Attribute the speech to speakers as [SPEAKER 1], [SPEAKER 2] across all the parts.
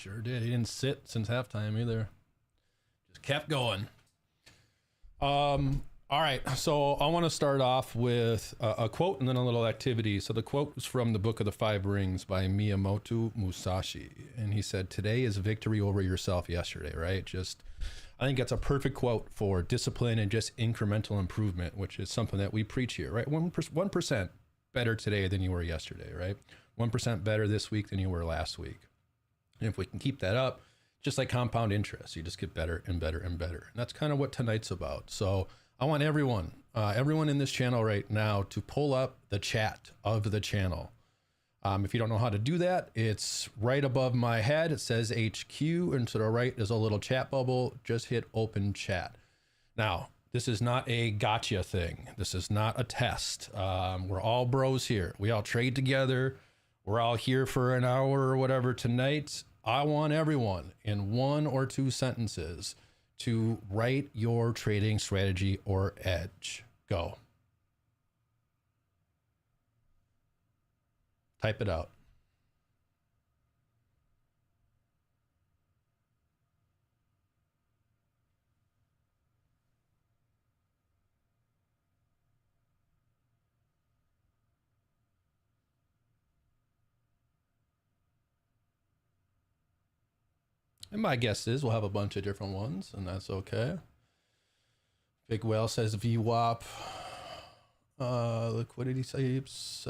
[SPEAKER 1] Sure did. He didn't sit since halftime either. Just kept going. All right, so I want to start off with a quote and then a little activity. So the quote is from the Book of the Five Rings by Miyamoto Musashi. And he said, "Today is victory over yourself yesterday," right? I think that's a perfect quote for discipline and just incremental improvement, which is something that we preach here, right? 1% better today than you were yesterday, right? 1% better this week than you were last week. And if we can keep that up, just like compound interest, you just get better and better and better. And that's kind of what tonight's about. So I want everyone in this channel right now to pull up the chat of the channel. If you don't know how to do that, it's right above my head. It says HQ, and to the right is a little chat bubble. Just hit open chat. Now, this is not a gotcha thing. This is not a test. We're all bros here. We all trade together. We're all here for an hour or whatever tonight. I want everyone in 1 or 2 sentences to write your trading strategy or edge. Go. Type it out. And my guess is we'll have a bunch of different ones, and that's okay. Big Whale says VWAP, liquidity sweeps,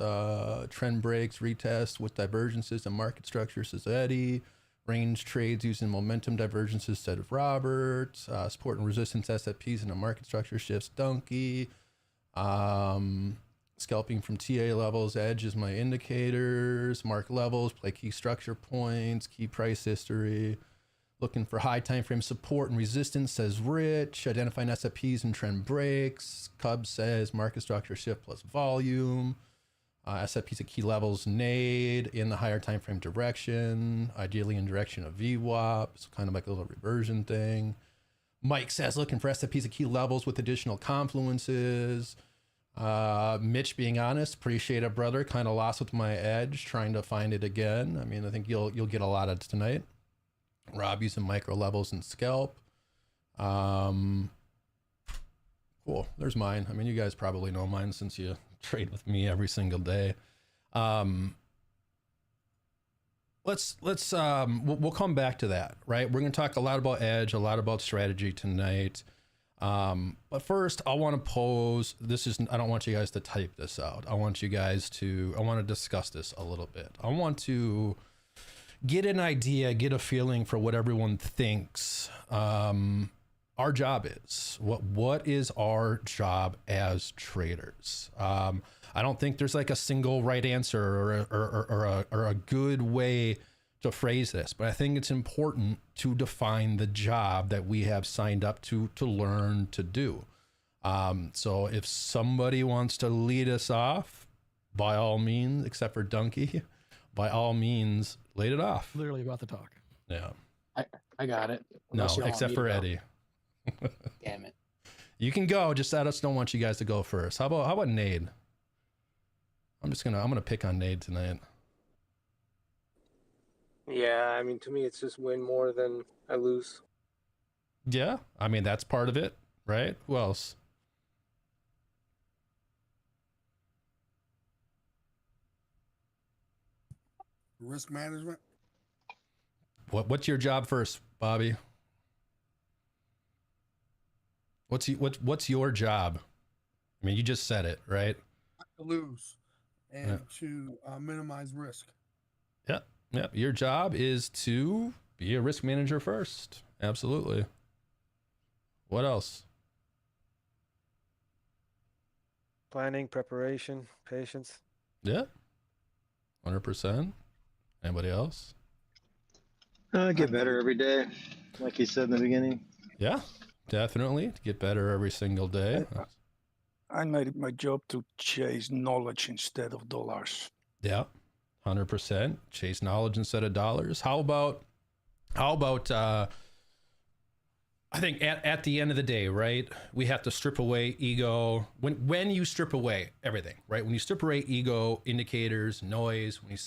[SPEAKER 1] trend breaks, retest with divergences and market structure, says Eddie. Range trades using momentum divergences, said Robert. Support and resistance SFPs in a market structure shifts, Donkey. Scalping from TA levels, edge is my indicators. Mark levels, play key structure points, key price history. Looking for high time frame support and resistance, says Rich. Identifying SFPs and trend breaks. Cub says market structure shift plus volume. SFPs at key levels, nade in the higher time frame direction, ideally in direction of VWAP, so kind of like a little reversion thing. Mike says looking for SFPs at key levels with additional confluences. Mitch, being honest, appreciate it, brother. Kind of lost with my edge, trying to find it again. I mean, I think you'll get a lot of it tonight. Rob using micro levels and scalp. Cool. There's mine. I mean, you guys probably know mine since you trade with me every single day. We'll come back to that, right? We're going to talk a lot about edge, a lot about strategy tonight. But first I want to pose, I don't want you guys to type this out. I want to discuss this a little bit. I want to get an idea, get a feeling for what everyone thinks our job is. What is our job as traders? I don't think there's like a single right answer or a good way to phrase this, but I think it's important to define the job that we have signed up to learn to do. So if somebody wants to lead us off, by all means, except for Donkey, by all means, lead it off.
[SPEAKER 2] Literally about to talk.
[SPEAKER 1] Yeah.
[SPEAKER 3] I got it.
[SPEAKER 1] No, except for Eddie.
[SPEAKER 3] Damn it.
[SPEAKER 1] You can go, just I just don't want you guys to go first. How about Nade? I'm gonna pick on Nade tonight.
[SPEAKER 4] Yeah, I mean, to me, it's just win more than I lose.
[SPEAKER 1] Yeah, I mean, that's part of it, right? Who else?
[SPEAKER 5] Risk management.
[SPEAKER 1] What's your job first, Bobby? What's your job? I mean, you just said it, right?
[SPEAKER 5] To lose and to minimize risk.
[SPEAKER 1] Yeah. Your job is to be a risk manager first. Absolutely. What else?
[SPEAKER 6] Planning, preparation, patience.
[SPEAKER 1] Yeah. 100%. Anybody else?
[SPEAKER 7] Get better every day, like you said in the beginning.
[SPEAKER 1] Yeah, definitely. Get better every single day.
[SPEAKER 8] I made it my job to chase knowledge instead of dollars.
[SPEAKER 1] Yeah, 100%. Chase knowledge instead of dollars. How about I think at the end of the day, right, we have to strip away ego. When you strip away everything, right, when you strip away ego, indicators, noise, when you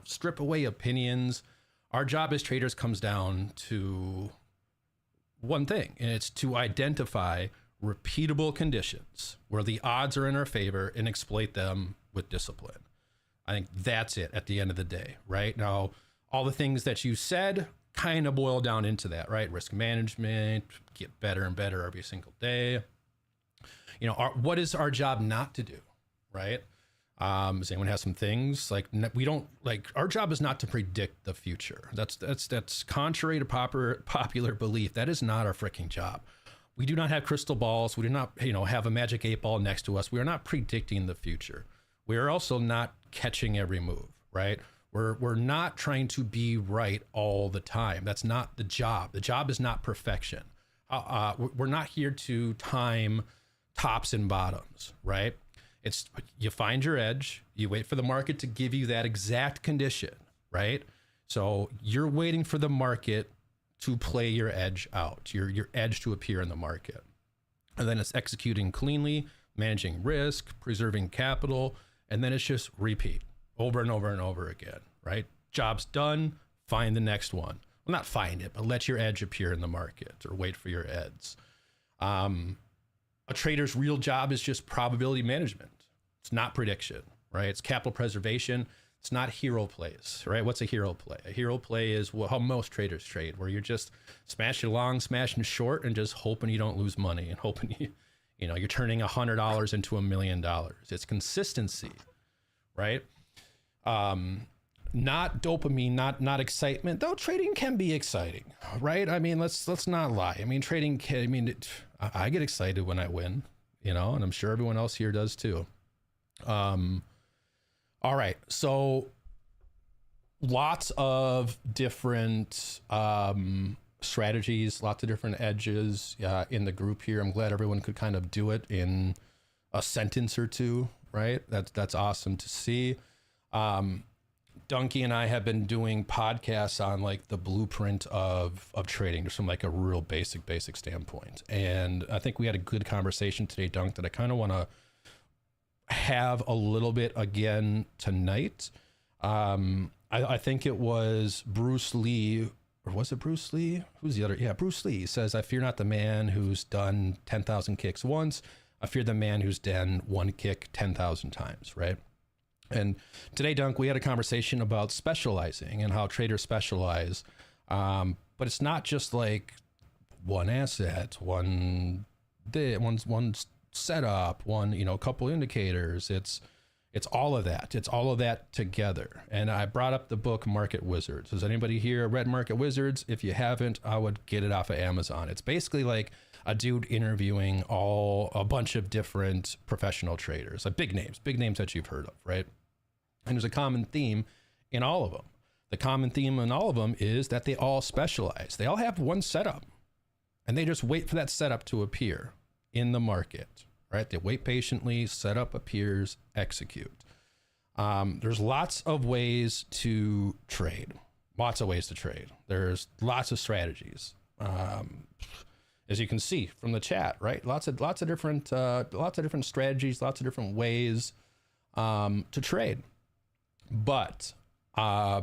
[SPEAKER 1] strip away opinions, Our job as traders comes down to one thing, and it's to identify repeatable conditions where the odds are in our favor and exploit them with discipline. I think that's it at the end of the day, right? Now, all the things that you said kind of boil down into that, right? Risk management, get better and better every single day. You know, what is our job not to do, right? Does anyone have some things like we don't like? Our job is not to predict the future. That's contrary to popular belief. That is not our freaking job. We do not have crystal balls. We do not, have a magic 8-ball next to us. We are not predicting the future. We are also not catching every move, right? We're not trying to be right all the time. That's not the job. The job is not perfection. We're not here to time tops and bottoms, right? It's you find your edge, you wait for the market to give you that exact condition, right? So you're waiting for the market to play your edge out, your edge to appear in the market. And then it's executing cleanly, managing risk, preserving capital, and then it's just repeat over and over and over again, right? Job's done, find the next one. Well, not find it, but let your edge appear in the market or wait for your edges. A trader's real job is just probability management. It's not prediction, right? It's capital preservation. It's not hero plays, right? What's a hero play? A hero play is how most traders trade, where you're just smashing long, smashing short, and just hoping you don't lose money and hoping you're turning $100 into $1 million. It's consistency, right? Not dopamine, not excitement, though trading can be exciting, right? I mean, let's not lie. I mean, I get excited when I win, and I'm sure everyone else here does too. All right, so lots of different strategies, lots of different edges in the group here. I'm glad everyone could kind of do it in a sentence or two, right? That's awesome to see. Dunky and I have been doing podcasts on like the blueprint of trading just from like a real basic standpoint. And I think we had a good conversation today, Dunk, that I kind of want to have a little bit again tonight. I think it was Bruce Lee, or was it Bruce Lee? Who's the other? Yeah, Bruce Lee says, "I fear not the man who's done 10,000 kicks once. I fear the man who's done one kick 10,000 times," right? And today, Dunk, we had a conversation about specializing and how traders specialize. But it's not just like one asset, one setup, a couple indicators. It's all of that. It's all of that together. And I brought up the book Market Wizards. Has anybody here read Market Wizards? If you haven't, I would get it off of Amazon. It's basically like a dude interviewing a bunch of different professional traders, like big names that you've heard of, right? And there's a common theme in all of them. The common theme in all of them is that they all specialize. They all have one setup, and they just wait for that setup to appear in the market, right? They wait patiently, setup appears, execute. There's lots of ways to trade. There's lots of strategies. As you can see from the chat, right? Lots of different strategies, lots of different ways to trade. But I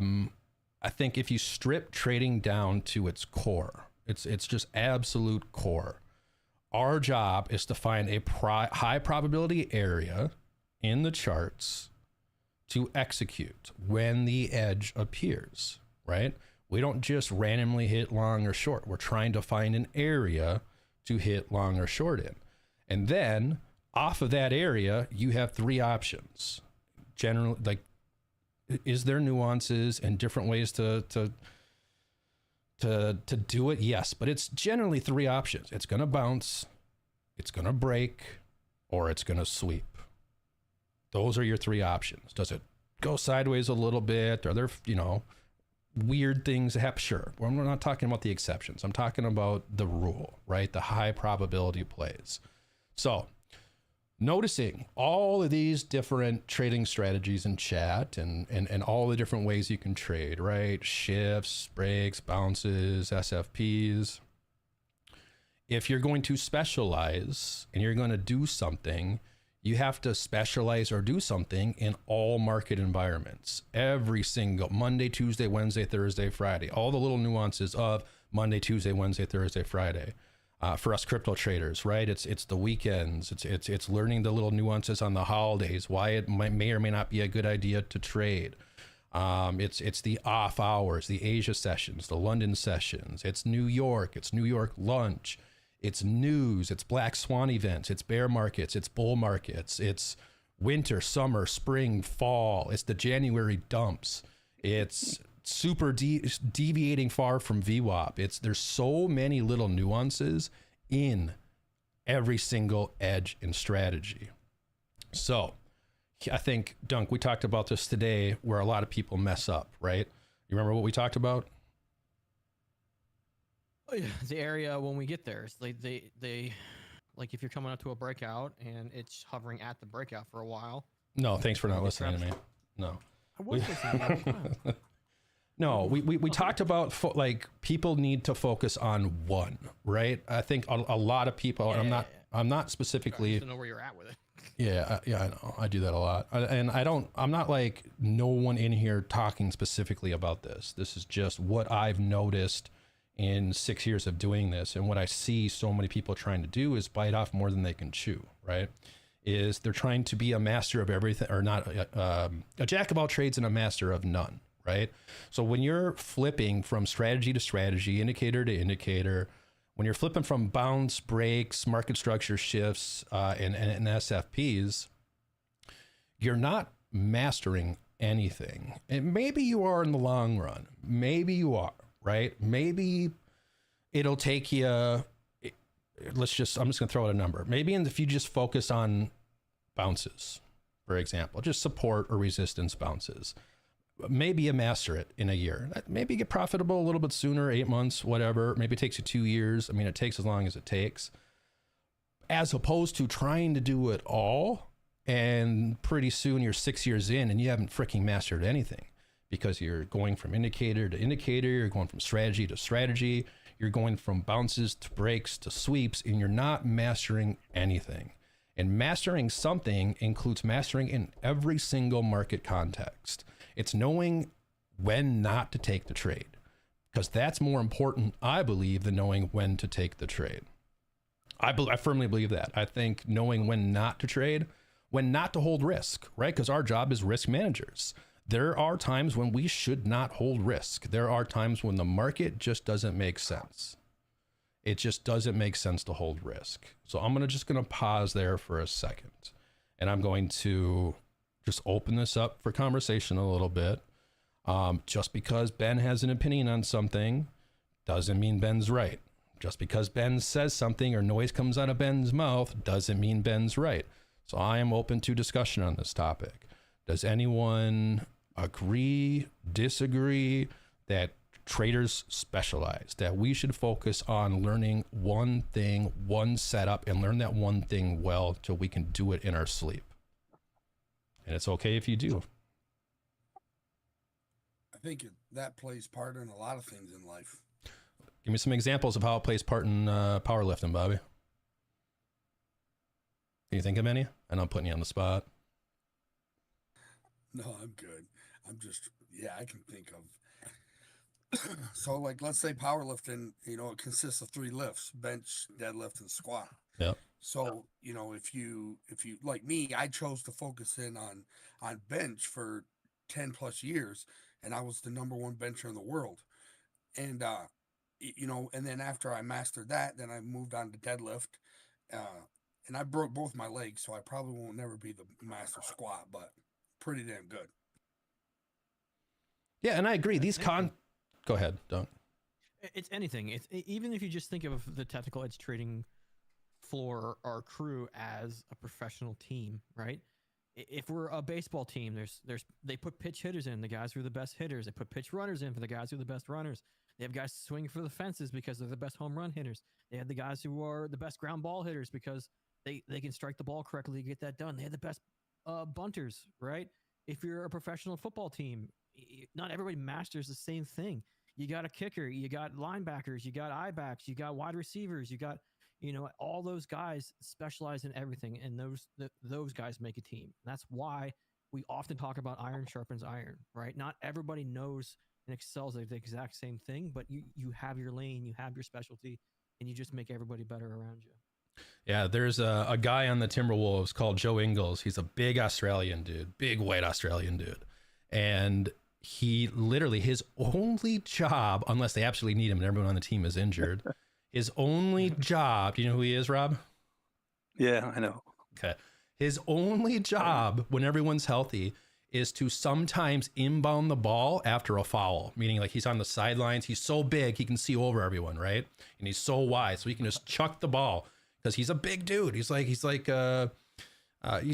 [SPEAKER 1] think if you strip trading down to its core, it's just absolute core. Our job is to find a high probability area in the charts to execute when the edge appears, right? We don't just randomly hit long or short. We're trying to find an area to hit long or short in. And then off of that area, you have three options. Generally, like, is there nuances and different ways to do it? Yes, but it's generally three options. It's going to bounce, it's going to break, or it's going to sweep. Those are your three options. Does it go sideways a little bit? Are there, weird things that happen? Sure. We're not talking about the exceptions. I'm talking about the rule, right? The high probability plays. So noticing all of these different trading strategies in chat and all the different ways you can trade, right? Shifts, breaks, bounces, SFPs. If you're going to specialize and you're going to do something, You have to specialize or do something in all market environments. Every single Monday, Tuesday, Wednesday, Thursday, Friday, all the little nuances of Monday, Tuesday, Wednesday, Thursday, Friday. For us crypto traders, right? It's the weekends. It's learning the little nuances on the holidays, why it may or may not be a good idea to trade. It's the off hours, the Asia sessions, the London sessions. It's New York lunch. It's news, it's black swan events, it's bear markets, it's bull markets, it's winter, summer, spring, fall, it's the January dumps, it's super deviating far from VWAP. There's so many little nuances in every single edge and strategy. So I think, Dunk, we talked about this today where a lot of people mess up, right? You remember what we talked about?
[SPEAKER 2] Oh, yeah, the area when we get there, it's like they like if you're coming up to a breakout and it's hovering at the breakout for a while.
[SPEAKER 1] No, thanks for not listening to me. No.
[SPEAKER 2] I was listening.
[SPEAKER 1] No, we talked about like people need to focus on one, right? I think a lot of people, and I'm not specifically.
[SPEAKER 2] To know where you're at with it.
[SPEAKER 1] Yeah, I know. I do that a lot, and I'm not like no one in here talking specifically about this. This is just what I've noticed in 6 years of doing this, and what I see so many people trying to do is bite off more than they can chew, right? Is they're trying to be a master of everything, or not a jack of all trades and a master of none, right? So when you're flipping from strategy to strategy, indicator to indicator, when you're flipping from bounce, breaks, market structure shifts, and SFPs, you're not mastering anything. And maybe you are in the long run. Maybe you are. Right? Maybe it'll take you, I'm just going to throw out a number. Maybe if you just focus on bounces, for example, just support or resistance bounces, maybe you master it in a year. Maybe you get profitable a little bit sooner, 8 months, whatever. Maybe it takes you 2 years. I mean, it takes as long as it takes, as opposed to trying to do it all. And pretty soon you're 6 years in and you haven't freaking mastered anything. Because you're going from indicator to indicator, you're going from strategy to strategy, you're going from bounces to breaks to sweeps, and you're not mastering anything. And mastering something includes mastering in every single market context. It's knowing when not to take the trade, because that's more important, I believe, than knowing when to take the trade. I firmly believe that. I think knowing when not to trade, when not to hold risk, right? Because our job is risk managers. There are times when we should not hold risk. There are times when the market just doesn't make sense. It just doesn't make sense to hold risk. So I'm just going to pause there for a second. And I'm going to just open this up for conversation a little bit. Just because Ben has an opinion on something doesn't mean Ben's right. Just because Ben says something or noise comes out of Ben's mouth doesn't mean Ben's right. So I am open to discussion on this topic. Does anyone agree, disagree that traders specialize, that we should focus on learning one thing, one setup, and learn that one thing well till we can do it in our sleep? And it's okay if you do.
[SPEAKER 5] I think that plays part in a lot of things in life.
[SPEAKER 1] Give me some examples of how it plays part in powerlifting, Bobby. Can you think of any? And I'm putting you on the spot.
[SPEAKER 5] No, I'm good. I can think of. So, like, let's say powerlifting, it consists of 3 lifts: bench, deadlift, and squat.
[SPEAKER 1] Yeah.
[SPEAKER 5] So, if you like me, I chose to focus in on bench for 10 plus years, and I was the #1 bencher in the world. And, and then after I mastered that, then I moved on to deadlift, and I broke both my legs, so I probably won't never be the master squat, but pretty damn good.
[SPEAKER 1] Yeah, and I agree. Go ahead, Doug.
[SPEAKER 2] It's anything. It's even if you just think of the Tactical Edge Trading floor or crew as a professional team, right? If we're a baseball team, they put pitch hitters in, the guys who are the best hitters. They put pitch runners in for the guys who are the best runners. They have guys swinging for the fences because they're the best home run hitters. They have the guys who are the best ground ball hitters because they can strike the ball correctly to get that done. They have the best bunters, right? If you're a professional football team, not everybody masters the same thing. You got a kicker, you got linebackers, you got I-backs, you got wide receivers, you got You know, all those guys specialize in everything, and those guys make a team. That's why we often talk about iron sharpens iron, right? Not everybody knows and excels at the exact same thing, but you have your lane, you have your specialty, and you just make everybody better around you.
[SPEAKER 1] Yeah, there's a guy on the Timberwolves called Joe Ingles. He's a big Australian dude, big white Australian dude. And he literally, his only job, unless they absolutely need him and everyone on the team is injured, his only job, do you know who he is, Rob?
[SPEAKER 8] Yeah, I know.
[SPEAKER 1] Okay. His only job when everyone's healthy is to sometimes inbound the ball after a foul, meaning like he's on the sidelines. He's so big, he can see over everyone, right? And he's so wide, so he can just chuck the ball because he's a big dude. He's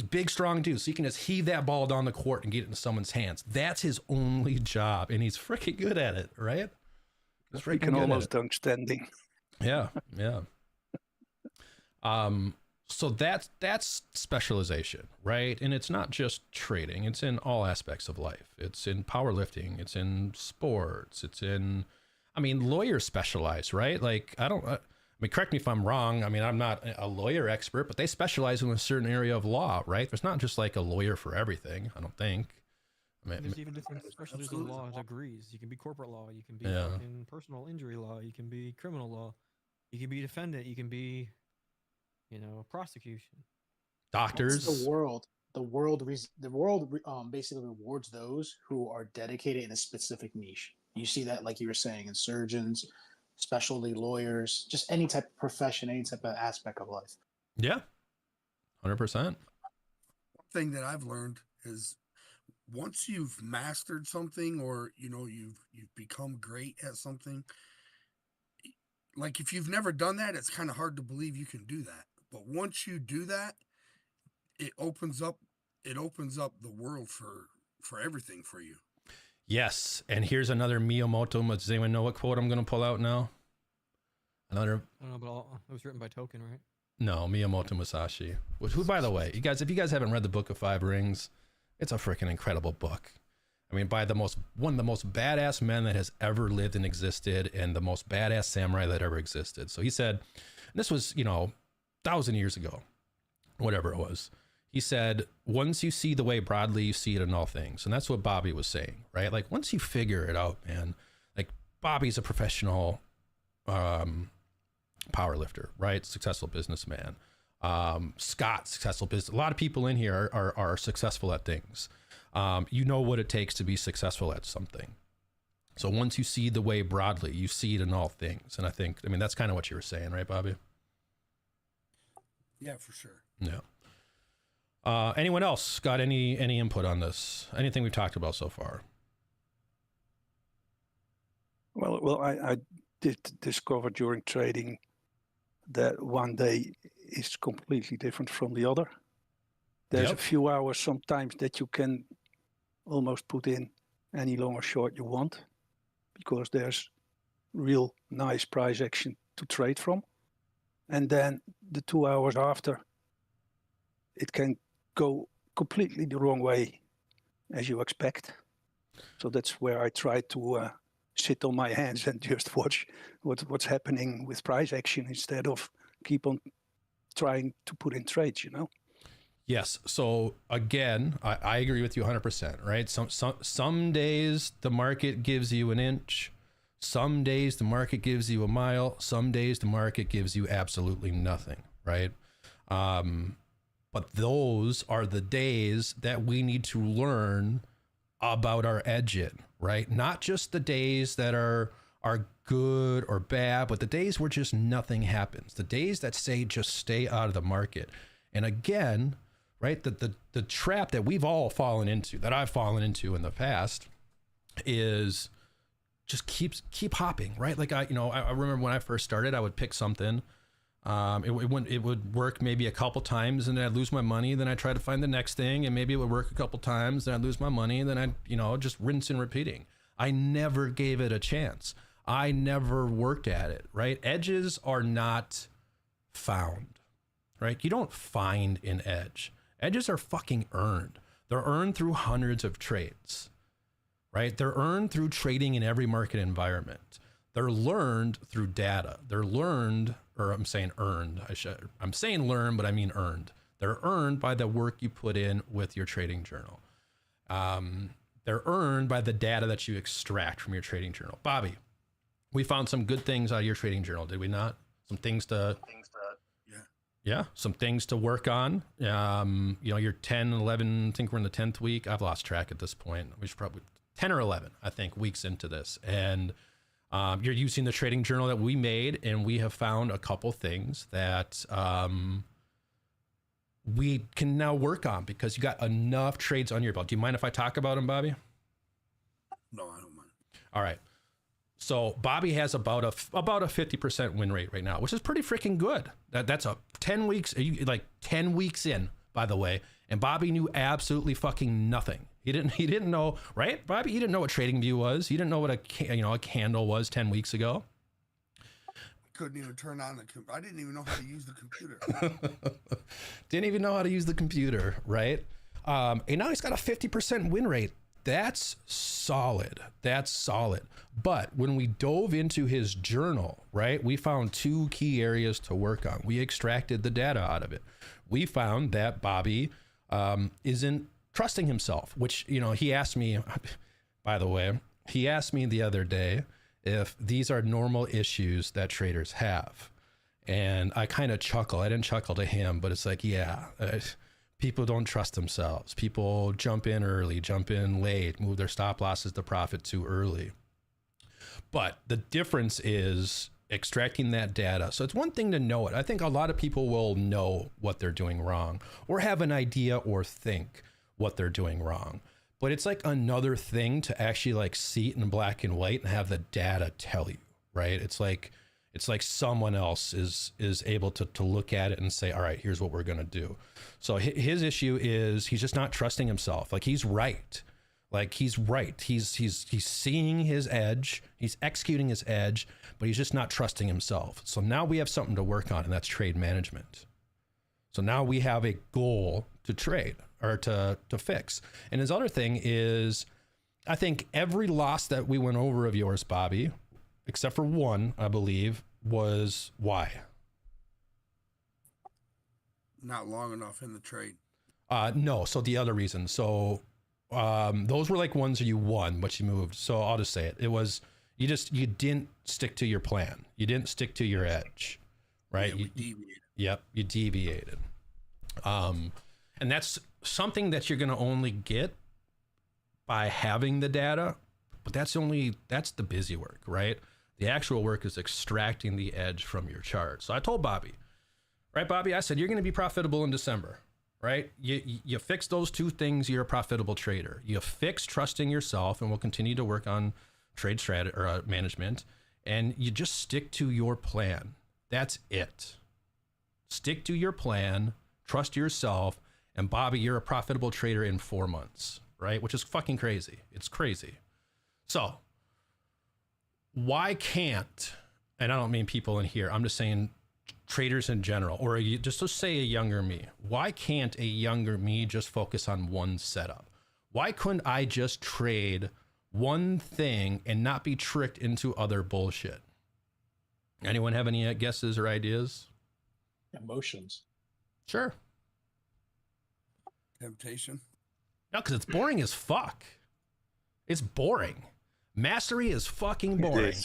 [SPEAKER 1] big, strong dude. So he can just heave that ball down the court and get it into someone's hands. That's his only job. And he's freaking good at it, right? He's
[SPEAKER 8] You can almost dunk standing.
[SPEAKER 1] Yeah. Yeah. So that's specialization, right? And it's not just trading. It's in all aspects of life. It's in powerlifting. It's in sports. It's in, I mean, lawyers specialize, right? Like, I mean, correct me if I'm wrong. I mean, I'm not a lawyer expert, but they specialize in a certain area of law, right? There's not just like a lawyer for everything, I don't think. I mean,
[SPEAKER 2] there's even different specialties in law degrees. You can be corporate law. You can be
[SPEAKER 1] Yeah.
[SPEAKER 2] in personal injury law. You can be criminal law. You can be defendant. You can be, you know, prosecution.
[SPEAKER 1] doctors.
[SPEAKER 3] The world basically rewards those who are dedicated in a specific niche. You see that, like you were saying, in surgeons, specialty lawyers, just any type of profession, any type of aspect of life.
[SPEAKER 1] Yeah. 100%.
[SPEAKER 5] One thing that I've learned is once you've mastered something, or you know, you've become great at something, like if you've never done that, it's kind of hard to believe you can do that. But once you do that, it opens up the world for everything for you.
[SPEAKER 1] Yes. And here's another Miyamoto. Does anyone know what quote I'm going to pull out now? Another.
[SPEAKER 2] I don't know, but it was written by Tolkien, right?
[SPEAKER 1] No, Miyamoto Musashi. Who, by the way, if you guys haven't read the Book of Five Rings, it's a freaking incredible book. I mean, by one of the most badass men that has ever lived and existed, and the most badass samurai that ever existed. So he said, and this was, 1,000 years ago, whatever it was. He said, once you see the way broadly, you see it in all things. And that's what Bobby was saying, right? Like, once you figure it out, man, like Bobby's a professional powerlifter, right? Successful businessman. Scott, successful business. A lot of people in here are successful at things. You know what it takes to be successful at something. So once you see the way broadly, you see it in all things. And I mean, that's kind of what you were saying, right, Bobby?
[SPEAKER 5] Yeah, for sure.
[SPEAKER 1] Yeah. Anyone else got any input on this? Anything we've talked about so far?
[SPEAKER 8] Well, I did discover during trading that one day is completely different from the other. There's a few hours sometimes that you can almost put in any long or short you want, because there's real nice price action to trade from. And then the 2 hours after, it can go completely the wrong way as you expect. So that's where I try to sit on my hands and just watch what's happening with price action instead of keep on trying to put in trades,
[SPEAKER 1] Yes. So again, I agree with you 100%, right? Some days the market gives you an inch. Some days the market gives you a mile. Some days the market gives you absolutely nothing, right? But those are the days that we need to learn about our edge in, right? Not just the days that are good or bad, but the days where just nothing happens. The days that say just stay out of the market. And again, right, the trap that we've all fallen into, that I've fallen into in the past, is just keep hopping, right? Like I remember when I first started, I would pick something. It would work maybe a couple times and then I'd lose my money. Then I'd try to find the next thing and maybe it would work a couple times. Then I'd lose my money and then I'd, just rinse and repeating. I never gave it a chance. I never worked at it, right? Edges are not found, right? You don't find an edge. Edges are fucking earned. They're earned through hundreds of trades, right? They're earned through trading in every market environment. They're learned through data. They're learned or I'm saying earned. I'm saying learned, but I mean earned. They're earned by the work you put in with your trading journal. They're earned by the data that you extract from your trading journal. Bobby, we found some good things out of your trading journal, did we not? Some things to yeah, some things to work on. You know, you're 10, 11, I think we're in the 10th week. I've lost track at this point. We should probably 10 or 11, I think, weeks into this. And you're using the trading journal that we made, and we have found a couple things that we can now work on because you got enough trades on your belt. Do you mind if I talk about them, Bobby?
[SPEAKER 5] No, I don't mind.
[SPEAKER 1] All right. So Bobby has about a 50% win rate right now, which is pretty freaking good. That's a 10 weeks, like 10 weeks in, by the way. And Bobby knew absolutely fucking nothing. He didn't know, right? Bobby, you didn't know what TradingView was. You didn't know what a candle was 10 weeks ago.
[SPEAKER 5] Couldn't even turn on the computer. I didn't even know how to use the computer.
[SPEAKER 1] Didn't even know how to use the computer, right? And now he's got a 50% win rate. That's solid. That's solid. But when we dove into his journal, right, we found two key areas to work on. We extracted the data out of it. We found that Bobby isn't trusting himself, which, you know, he asked me, by the way, he asked me the other day if these are normal issues that traders have. And I kind of chuckle. I didn't chuckle to him, but it's like, yeah, people don't trust themselves. People jump in early, jump in late, move their stop losses to profit too early. But the difference is extracting that data. So it's one thing to know it. I think a lot of people will know what they're doing wrong or have an idea or think what they're doing wrong. But it's like another thing to actually like see it in black and white and have the data tell you, right? It's like someone else is able to look at it and say, all right, here's what we're going to do. So his issue is he's just not trusting himself. Like he's right. He's seeing his edge. He's executing his edge, but he's just not trusting himself. So now we have something to work on, and that's trade management. So now we have a goal to trade or to fix. And his other thing is, I think every loss that we went over of yours, Bobby, except for one, I believe, was why?
[SPEAKER 5] Not long enough in the trade.
[SPEAKER 1] No. So the other reason. So those were like ones that you won, but you moved. So I'll just say it. It was you didn't stick to your plan. You didn't stick to your edge, right?
[SPEAKER 5] Yeah, we deviated.
[SPEAKER 1] Yep, you deviated. And that's something that you're going to only get by having the data, but that's the busy work, right? The actual work is extracting the edge from your chart. So I told Bobby, right, Bobby, I said, you're going to be profitable in December, right? You fix those two things, you're a profitable trader. You fix trusting yourself, and we'll continue to work on trade strategy or management, and you just stick to your plan. That's it. Stick to your plan, trust yourself, and Bobby, you're a profitable trader in 4 months, right? Which is fucking crazy. It's crazy. So why can't, and I don't mean people in here, I'm just saying traders in general, or just to say a younger me, why can't a younger me just focus on one setup? Why couldn't I just trade one thing and not be tricked into other bullshit? Anyone have any guesses or ideas?
[SPEAKER 3] Emotions.
[SPEAKER 1] Sure.
[SPEAKER 5] Temptation.
[SPEAKER 1] No, because it's boring as fuck. It's boring. Mastery is fucking boring.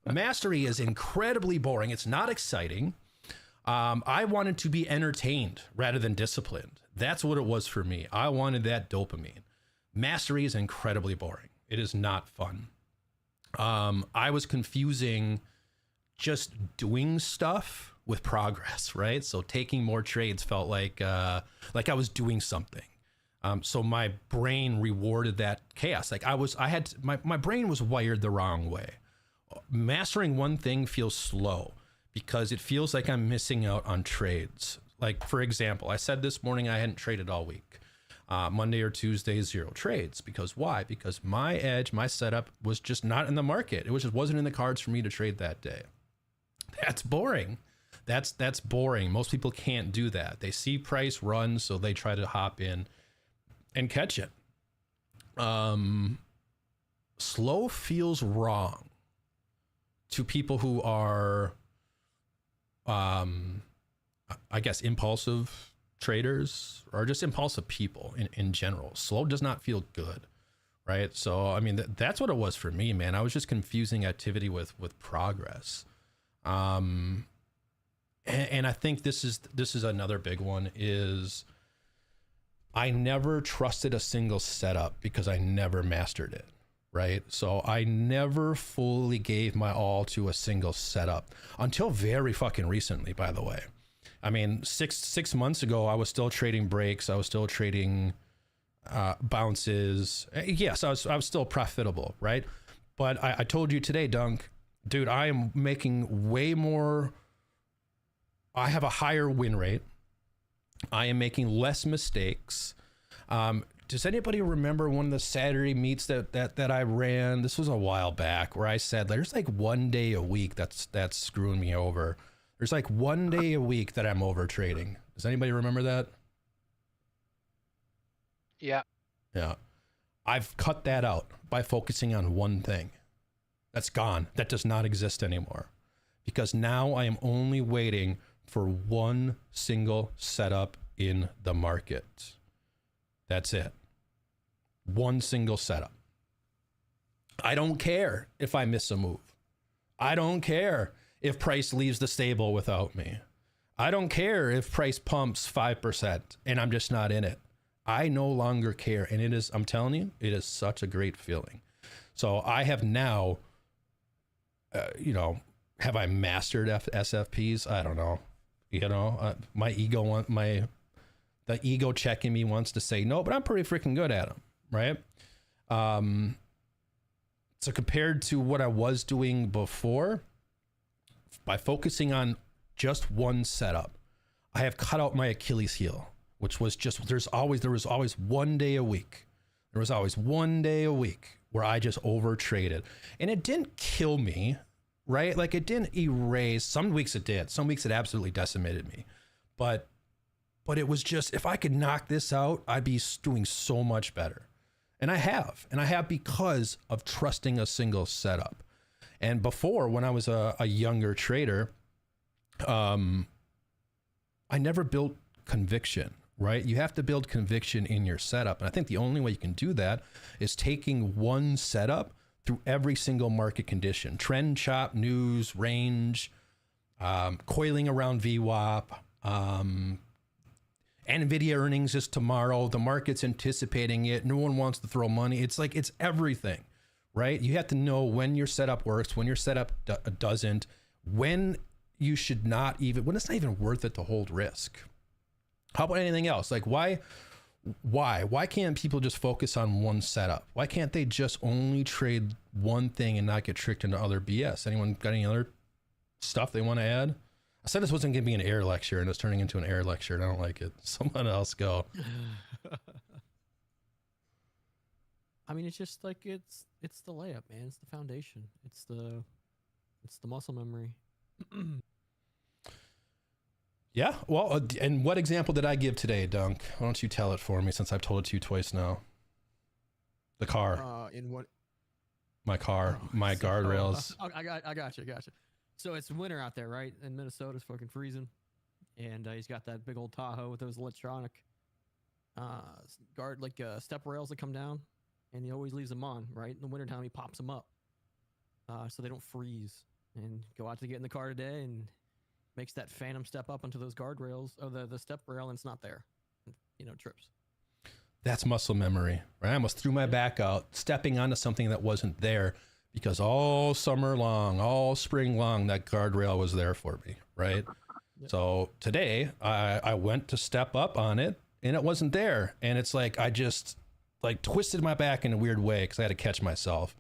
[SPEAKER 1] Mastery is incredibly boring. It's not exciting. I wanted to be entertained rather than disciplined. That's what it was for me. I wanted that dopamine. Mastery is incredibly boring. It is not fun. I was confusing just doing stuff with progress, right? So taking more trades felt like I was doing something. So my brain rewarded that chaos. Like my brain was wired the wrong way. Mastering one thing feels slow because it feels like I'm missing out on trades. Like, for example, I said this morning I hadn't traded all week. Monday or Tuesday, 0 trades. Because why? Because my edge, my setup was just not in the market. It just wasn't in the cards for me to trade that day. That's boring. That's boring. Most people can't do that. They see price run, so they try to hop in and catch it. Slow feels wrong to people who are I guess, impulsive traders or just impulsive people in general. Slow does not feel good, right? So, I mean, that's what it was for me, man. I was just confusing activity with progress. And I think this is another big one is I never trusted a single setup because I never mastered it, right? So I never fully gave my all to a single setup until very fucking recently, by the way. I mean, six months ago, I was still trading breaks. I was still trading bounces. Yes, I was still profitable, right? But I told you today, Dunk, dude, I am making way more. I have a higher win rate. I am making less mistakes. Does anybody remember one of the Saturday meets that I ran? This was a while back where I said there's like one day a week that's screwing me over. There's like one day a week that I'm over trading. Does anybody remember that?
[SPEAKER 9] Yeah.
[SPEAKER 1] Yeah. I've cut that out by focusing on one thing. That's gone. That does not exist anymore. Because now I am only waiting for one single setup in the market. That's it. One single setup. I don't care if I miss a move. I don't care if price leaves the stable without me. I don't care if price pumps 5% and I'm just not in it. I no longer care. And it is, I'm telling you, it is such a great feeling. So I have now, have I mastered SFPs? I don't know. My ego, the ego checking me wants to say no, but I'm pretty freaking good at them, right? So compared to what I was doing before, by focusing on just one setup, I have cut out my Achilles heel, which was just, there was always one day a week. There was always one day a week where I just over traded, and it didn't kill me, right? Like it didn't erase. Some weeks it did. Some weeks it absolutely decimated me, but it was just, if I could knock this out, I'd be doing so much better. And I have because of trusting a single setup. And before, when I was a younger trader, I never built conviction, right? You have to build conviction in your setup. And I think the only way you can do that is taking one setup through every single market condition: trend, chop, news, range, coiling around VWAP, NVIDIA earnings is tomorrow. The market's anticipating it. No one wants to throw money. It's like, it's everything, right? You have to know when your setup works, when your setup doesn't, when you should not even, when it's not even worth it to hold risk. How about anything else? Like why can't people just focus on one setup? Why can't they just only trade one thing and not get tricked into other BS? Anyone got any other stuff they want to add? I said this wasn't going to be an air lecture, and it's turning into an air lecture, and I don't like it. Someone else go.
[SPEAKER 2] I mean, it's just like it's the layup, man. It's the foundation. It's the muscle memory.
[SPEAKER 1] Yeah. Well, and what example did I give today, Dunk? Why don't you tell it for me, since I've told it to you twice now? The car.
[SPEAKER 2] In what?
[SPEAKER 1] My car. My guardrails.
[SPEAKER 2] I got you. So it's winter out there, right? And Minnesota's fucking freezing. And he's got that big old Tahoe with those electronic step rails that come down. And he always leaves them on, right? In the wintertime, he pops them up so they don't freeze. And go out to get in the car today and makes that phantom step up onto those guardrails, or the step rail, and it's not there. Trips.
[SPEAKER 1] That's muscle memory, right? I almost threw my back out, stepping onto something that wasn't there, because all summer long, all spring long, that guardrail was there for me, right?
[SPEAKER 2] Yep.
[SPEAKER 1] So today I went to step up on it and it wasn't there. And it's like, I just like twisted my back in a weird way because I had to catch myself.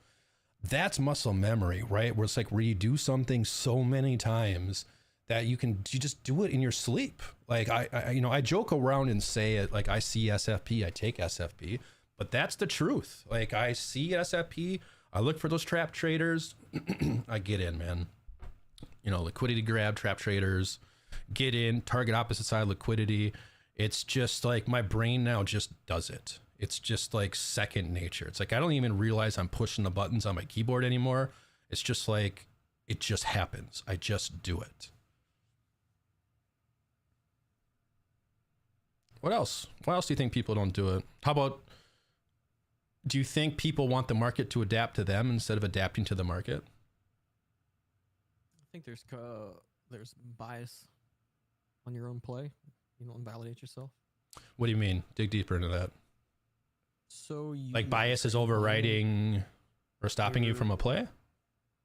[SPEAKER 1] That's muscle memory, right? Where it's like where you do something so many times that you just do it in your sleep. Like I joke around and say it like, I see SFP, I take SFP, but that's the truth. Like I see SFP, I look for those trap traders. I get in, man. Liquidity grab, trap traders, get in, target opposite side liquidity. It's just like my brain now just does it. It's just like second nature. It's like I don't even realize I'm pushing the buttons on my keyboard anymore. It's just like it just happens. I just do it. What else? Why else do you think people don't do it? How about, do you think people want the market to adapt to them instead of adapting to the market?
[SPEAKER 2] I think there's bias on your own play. You don't invalidate yourself.
[SPEAKER 1] What do you mean? Dig deeper into that.
[SPEAKER 2] So you
[SPEAKER 1] Like bias is overriding or stopping you
[SPEAKER 2] Your-
[SPEAKER 1] from a play?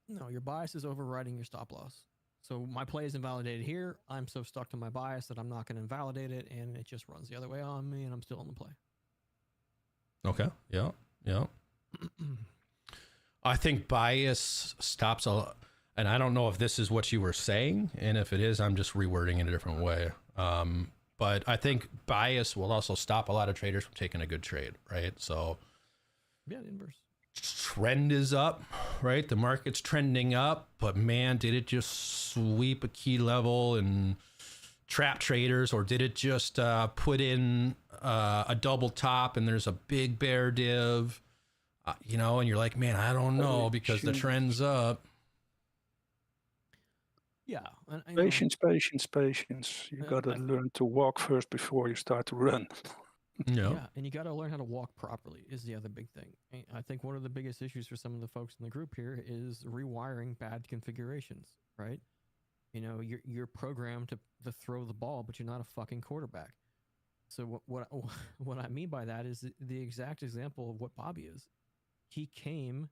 [SPEAKER 2] No, your bias is overriding your stop loss. So my play is invalidated here. I'm so stuck to my bias that I'm not going to invalidate it, and it just runs the other way on me, and I'm still in the play.
[SPEAKER 1] Okay. Yeah. Yeah. I think bias stops and I don't know if this is what you were saying, and if it is, I'm just rewording it a different way. But I think bias will also stop a lot of traders from taking a good trade, right? So
[SPEAKER 2] Yeah, the inverse.
[SPEAKER 1] trend is up, right? The market's trending up, but man, did it just sweep a key level and trap traders, or did it just put in a double top and there's a big bear div, and you're like, man, I don't know because the trend's up.
[SPEAKER 2] Yeah. I
[SPEAKER 8] Patience. You got to
[SPEAKER 2] I-
[SPEAKER 8] learn to walk first before you start to run.
[SPEAKER 2] Yeah, and you got to learn how to walk properly is the other big thing. I think one of the biggest issues for some of the folks in the group here is rewiring bad configurations, right? You're programmed to throw the ball, but you're not a fucking quarterback. So what I mean by that is the exact example of what Bobby is. He came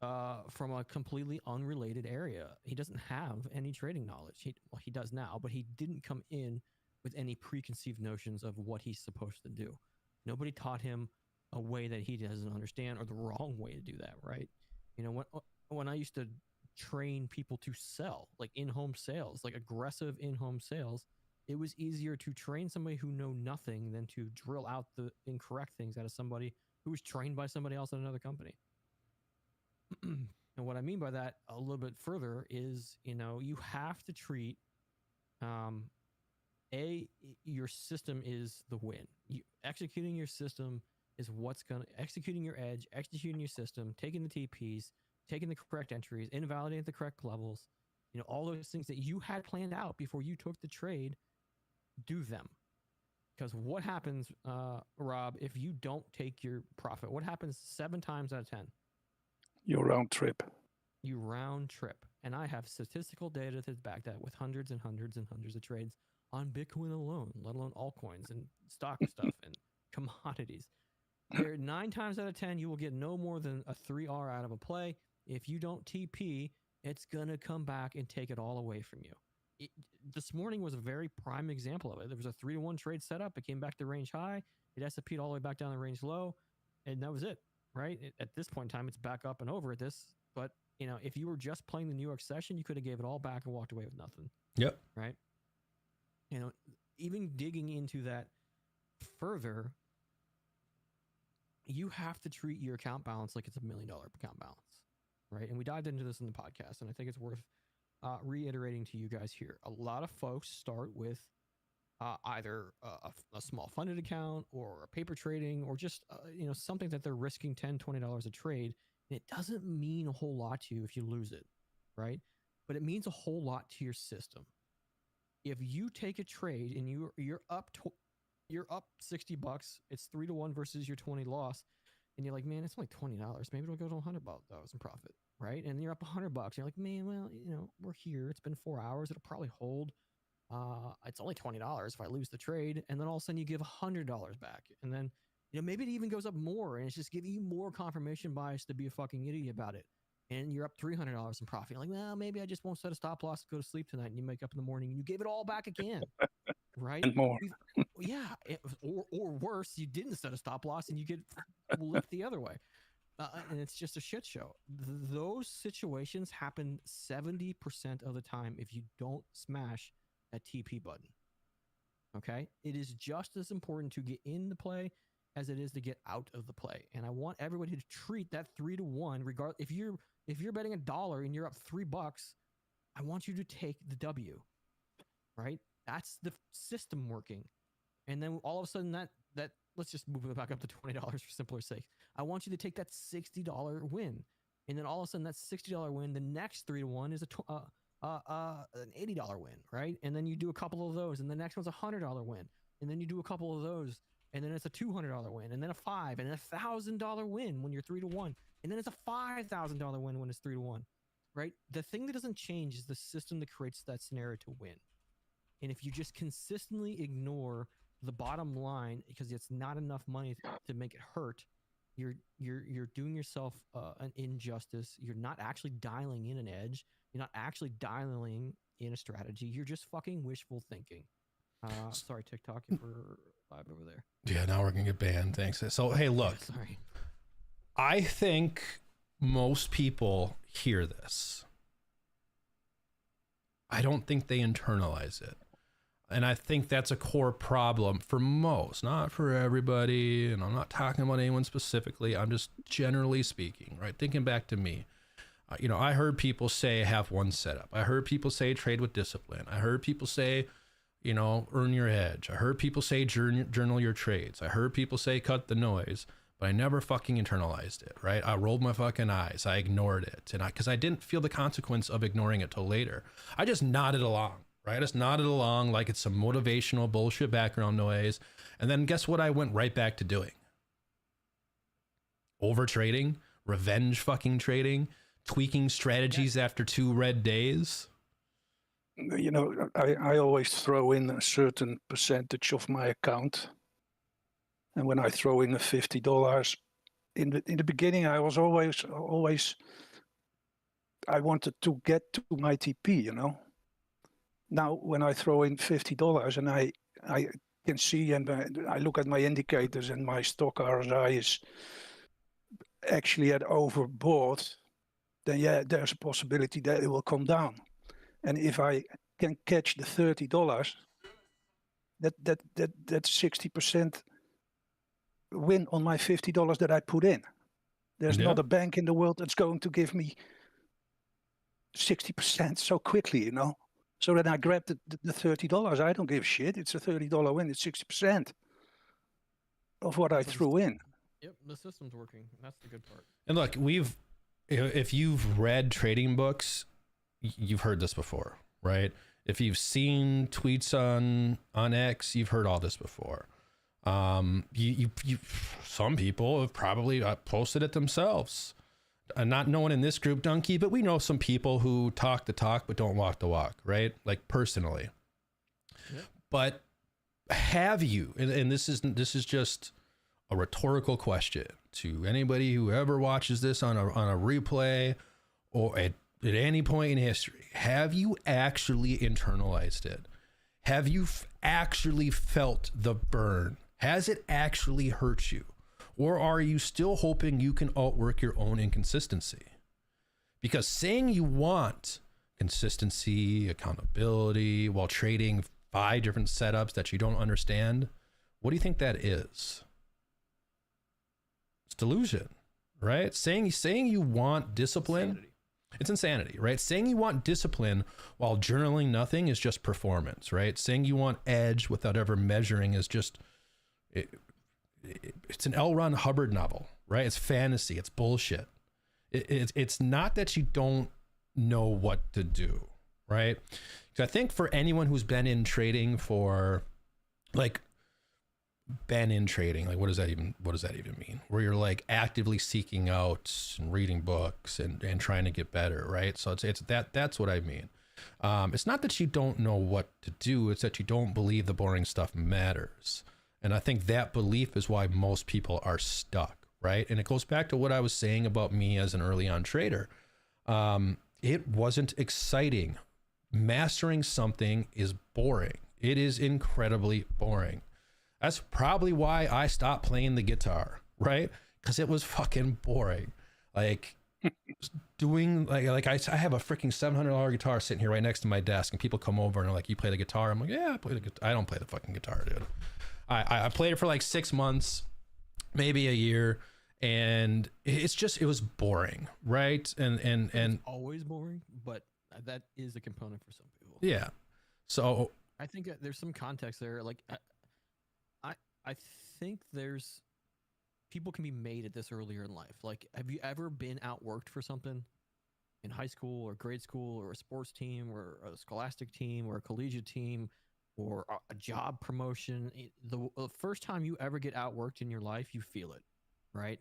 [SPEAKER 2] from a completely unrelated area. He doesn't have any trading knowledge. He does now, but he didn't come in with any preconceived notions of what he's supposed to do. Nobody taught him a way that he doesn't understand, or the wrong way to do that, right? When I used to train people to sell, like in-home sales, like aggressive in-home sales, it was easier to train somebody who know nothing than to drill out the incorrect things out of somebody who was trained by somebody else at another company. And what I mean by that a little bit further is, you have to treat your system is the win. Executing your system is executing your edge, executing your system, taking the TPs, taking the correct entries, invalidating the correct levels, all those things that you had planned out before you took the trade, do them. Because what happens, Rob, if you don't take your profit? What happens 7 times out of 10?
[SPEAKER 8] Your round trip.
[SPEAKER 2] You round trip. And I have statistical data to back that with hundreds and hundreds and hundreds of trades on Bitcoin alone, let alone altcoins and stock stuff and commodities. 9 times out of 10, you will get no more than a 3R out of a play. If you don't TP, it's going to come back and take it all away from you. This morning was a very prime example of it. There was a 3-to-1 trade set up. It came back to range high. It S&P'd all the way back down to range low. And that was it, right? At this point in time, it's back up and over at this. But, if you were just playing the New York session, you could have gave it all back and walked away with nothing.
[SPEAKER 1] Yep.
[SPEAKER 2] Right? Even digging into that further, you have to treat your account balance like it's $1 million account balance, right? And we dived into this in the podcast, and I think it's worth reiterating to you guys here. A lot of folks start with either a small funded account or a paper trading, or just something that they're risking $10, $20 a trade. And it doesn't mean a whole lot to you if you lose it, right? But it means a whole lot to your system. If you take a trade and you're up $60, it's 3-to-1 versus your 20 loss, and you're like, man, it's only $20. Maybe it'll go to $100 in profit, right? And you're up $100. You're like, man, well, we're here. It's been 4 hours. It'll probably hold. It's only $20 if I lose the trade, and then all of a sudden you give $100 back, and then maybe it even goes up more, and it's just giving you more confirmation bias to be a fucking idiot about it. And you're up $300 in profit. You're like, well, maybe I just won't set a stop loss to go to sleep tonight. And you wake up in the morning and you gave it all back again, right?
[SPEAKER 8] And more.
[SPEAKER 2] Yeah, or worse, you didn't set a stop loss and you get licked the other way, and it's just a shit show. Those situations happen 70% of the time if you don't smash that TP button. Okay, it is just as important to get in the play as it is to get out of the play. And I want everybody to treat that 3-to-1, regardless. If you're betting $1 and you're up $3, I want you to take the W, right? That's the system working. And then all of a sudden that let's just move it back up to $20 for simpler sake. I want you to take that $60 win. And then all of a sudden that $60 win, the next 3-to-1 is an $80 win, right? And then you do a couple of those, and the next one's a $100 win. and then you do a couple of those, and then it's a $200 win, and then a $5, and then a $1,000 win when you're 3-1, and then it's a $5,000 win when it's 3-1, right? The thing that doesn't change is the system that creates that scenario to win. And if you just consistently ignore the bottom line because it's not enough money to make it hurt, you're doing yourself an injustice. You're not actually dialing in an edge. You're not actually dialing in a strategy. You're just fucking wishful thinking. Sorry, TikTok, if we're live over there.
[SPEAKER 1] Yeah, now we're gonna get banned. Thanks. So hey, look,
[SPEAKER 2] Sorry.
[SPEAKER 1] I think most people hear this. I don't think they internalize it. And I think that's a core problem for most, not for everybody. And I'm not talking about anyone specifically. I'm just generally speaking, right? Thinking back to me, I heard people say have one setup. I heard people say trade with discipline. I heard people say, earn your edge. I heard people say journal your trades. I heard people say cut the noise, but I never fucking internalized it, right? I rolled my fucking eyes. I ignored it. And because I didn't feel the consequence of ignoring it till later. I just nodded along. Right? I just nodded along like it's some motivational bullshit background noise. And then guess what I went right back to doing? Over trading, revenge fucking trading, tweaking strategies after 2 red days.
[SPEAKER 8] I always throw in a certain percentage of my account. And when I throw in the $50, in the beginning, I was always, I wanted to get to my TP, Now, when I throw in $50 and I can see and I look at my indicators and my stock RSI is actually at overbought, then yeah, there's a possibility that it will come down. And if I can catch the $30, that's 60% win on my $50 that I put in. There's not a bank in the world that's going to give me 60% so quickly, So then I grabbed the $30. I don't give a shit. It's a $30 win. It's 60% of what I threw in.
[SPEAKER 2] Yep, the system's working. That's the good part.
[SPEAKER 1] And look, if you've read trading books, you've heard this before, right? If you've seen tweets on X, you've heard all this before. Some people have probably posted it themselves. Not no one in this group, Donkey, but we know some people who talk the talk but don't walk the walk, right? Like personally. Yep. But have you? And this is just a rhetorical question to anybody who ever watches this on a replay or at any point in history. Have you actually internalized it? Have you actually felt the burn? Has it actually hurt you? Or are you still hoping you can outwork your own inconsistency? Because saying you want consistency, accountability, while trading 5 different setups that you don't understand, what do you think that is? It's delusion, right? Saying you want discipline, it's insanity, right? Saying you want discipline while journaling nothing is just performance, right? Saying you want edge without ever measuring is just... It's an L. Ron Hubbard novel, right? It's fantasy. It's bullshit. It's not that you don't know what to do, right? Because I think for anyone who's been in trading for, like, what does that even mean? Where you're like actively seeking out and reading books and trying to get better, right? So that's what I mean. It's not that you don't know what to do. It's that you don't believe the boring stuff matters. And I think that belief is why most people are stuck, right? And it goes back to what I was saying about me as an early on trader. It wasn't exciting. Mastering something is boring. It is incredibly boring. That's probably why I stopped playing the guitar, right? Because it was fucking boring. Like doing like I have a freaking $700 guitar sitting here right next to my desk, and people come over and are like, "You play the guitar?" I'm like, "Yeah, I play the guitar." I don't play the fucking guitar, dude. I played it for like 6 months, maybe a year, and it was boring, right? And
[SPEAKER 2] it's always boring, but that is a component for some people.
[SPEAKER 1] Yeah. So
[SPEAKER 2] I think there's some context there. Like I think there's people can be made at this earlier in life. Like, have you ever been outworked for something in high school or grade school or a sports team or a scholastic team or a collegiate team or a job promotion. The first time you ever get outworked in your life, you feel it, right?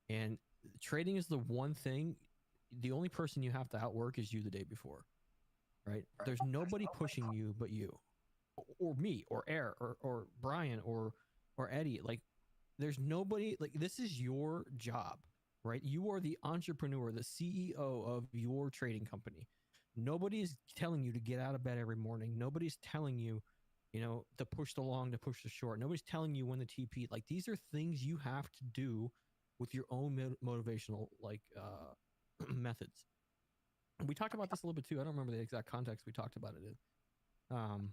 [SPEAKER 2] And trading is the one thing, the only person you have to outwork is you the day before, right? There's nobody pushing you but you, or me, or Air, or Brian, or Eddie. Like, there's nobody. Like, this is your job, right? You are the entrepreneur, the CEO of your trading company. Nobody's telling you to get out of bed every morning. Nobody's telling you, to push the long, to push the short. Nobody's telling you when the TP. Like, these are things you have to do with your own motivational methods. And we talked about this a little bit too. I don't remember the exact context we talked about it in.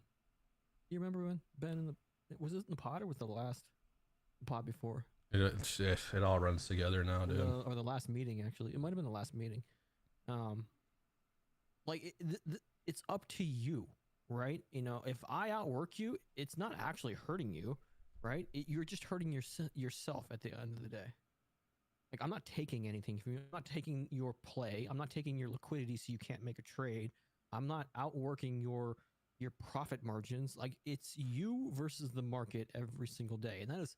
[SPEAKER 2] You remember when Ben was it in the pod, or was the last pod before?
[SPEAKER 1] It all runs together now, dude.
[SPEAKER 2] Or the last meeting, actually. It might have been the last meeting. It's up to you, right? If I outwork you, it's not actually hurting you, right? You're just hurting yourself at the end of the day. Like, I'm not taking anything from you. I'm not taking your play. I'm not taking your liquidity so you can't make a trade. I'm not outworking your profit margins. Like, it's you versus the market every single day. And that is,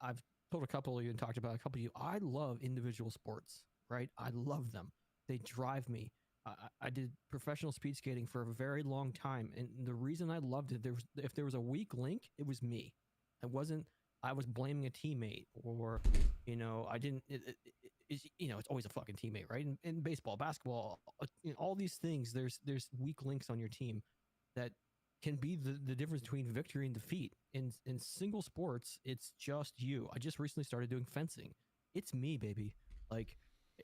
[SPEAKER 2] I've told a couple of you and talked about a couple of you, I love individual sports, right? I love them. They drive me. I did professional speed skating for a very long time. And the reason I loved it, if there was a weak link, it was me. I was blaming a teammate, or, I didn't, it's always a fucking teammate, right? In baseball, basketball, all these things, there's weak links on your team that can be the difference between victory and defeat. In single sports, it's just you. I just recently started doing fencing. It's me, baby. Like,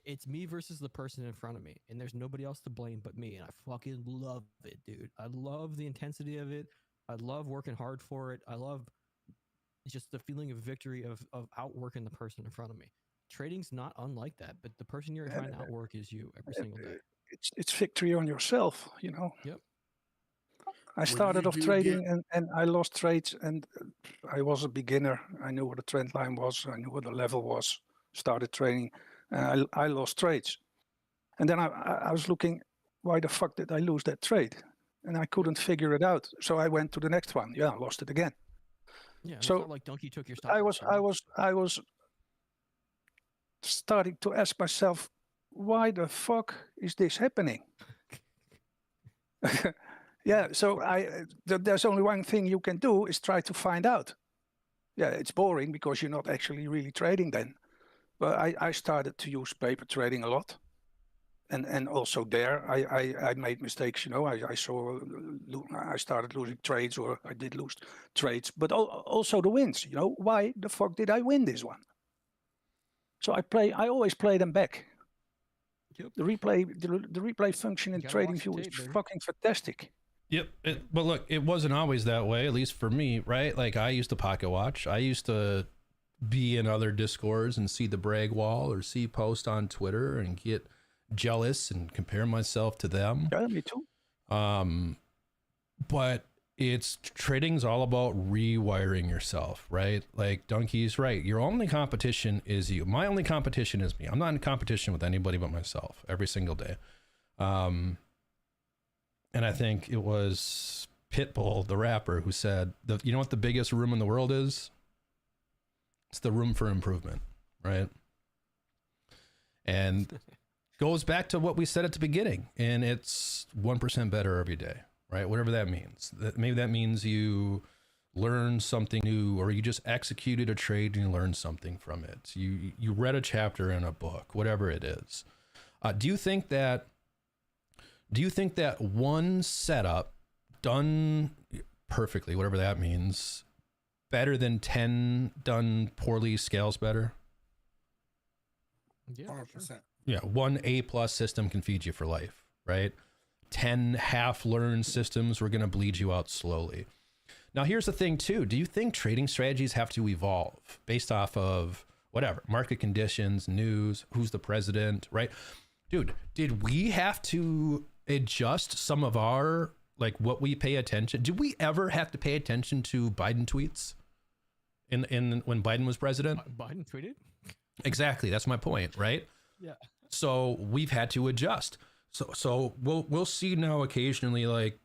[SPEAKER 2] it's me versus the person in front of me, and there's nobody else to blame but me. And I fucking love it, dude. I love the intensity of it. I love working hard for it. I love just the feeling of victory of outworking the person in front of me. Trading's not unlike that, but the person you're trying to outwork is you every single day.
[SPEAKER 8] It's victory on yourself,
[SPEAKER 2] Yep.
[SPEAKER 8] I started off trading and I lost trades, and I was a beginner. I knew what the trend line was. I knew what the level was. Started trading, and I lost trades. And then I was looking, why the fuck did I lose that trade? And I couldn't figure it out. So I went to the next one. Yeah, I lost it again.
[SPEAKER 2] Yeah,
[SPEAKER 8] so
[SPEAKER 2] it's not like Donkey took your stop.
[SPEAKER 8] I was starting to ask myself, why the fuck is this happening? Yeah, so there's only one thing you can do is try to find out. Yeah, it's boring because you're not actually really trading then. But I started to use paper trading a lot. And also there, I made mistakes, I started losing trades, or I did lose trades, but also the wins, why the fuck did I win this one? So I always play them back.
[SPEAKER 2] Yep.
[SPEAKER 8] The replay function in TradingView is fucking fantastic.
[SPEAKER 1] Yep. But look, it wasn't always that way, at least for me, right? Like, I used to pocket watch. I used to be in other Discords and see the brag wall or see post on Twitter and get jealous and compare myself to them.
[SPEAKER 8] Yeah, me too.
[SPEAKER 1] But trading's all about rewiring yourself, right? Like, Donkey's right. Your only competition is you. My only competition is me. I'm not in competition with anybody but myself every single day. And I think it was Pitbull, the rapper, who said, you know what the biggest room in the world is? It's the room for improvement, right? And goes back to what we said at the beginning, and it's 1% better every day, right? Whatever that means. Maybe that means you learn something new, or you just executed a trade and you learned something from it. You read a chapter in a book, whatever it is. Do you think that one setup done perfectly, whatever that means, better than 10 done poorly scales better?
[SPEAKER 2] Yeah,
[SPEAKER 5] 100%.
[SPEAKER 2] sure.
[SPEAKER 1] Yeah, one A+ system can feed you for life, right? 10 half-learned systems were going to bleed you out slowly. Now, here's the thing, too. Do you think trading strategies have to evolve based off of whatever, market conditions, news, who's the president, right? Dude, did we have to adjust some of our, like, what we pay attention? Did we ever have to pay attention to Biden tweets in when Biden was president?
[SPEAKER 2] Biden tweeted?
[SPEAKER 1] Exactly. That's my point, right?
[SPEAKER 2] Yeah.
[SPEAKER 1] So we've had to adjust. So we'll see now occasionally, like,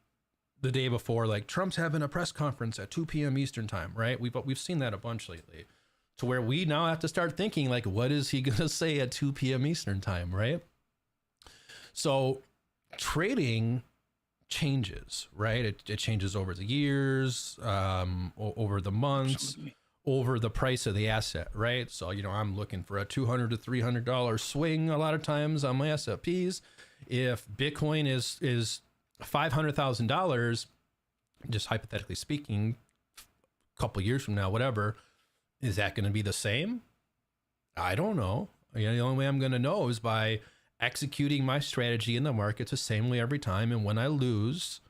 [SPEAKER 1] the day before, like Trump's having a press conference at 2 p.m. Eastern time, right? We've seen that a bunch lately, to where we now have to start thinking like, what is he gonna say at 2 p.m. Eastern time, right? So trading changes, right? It changes over the years, over the months,
[SPEAKER 8] Absolutely.
[SPEAKER 1] over the price of the asset, right? So, you know, I'm looking for a $200 to $300 swing a lot of times on my SFPs. If Bitcoin is $500,000, just hypothetically speaking, a couple years from now, whatever, is that going to be the same? I don't know. You know, the only way I'm going to know is by executing my strategy in the markets the same way every time, and when I lose,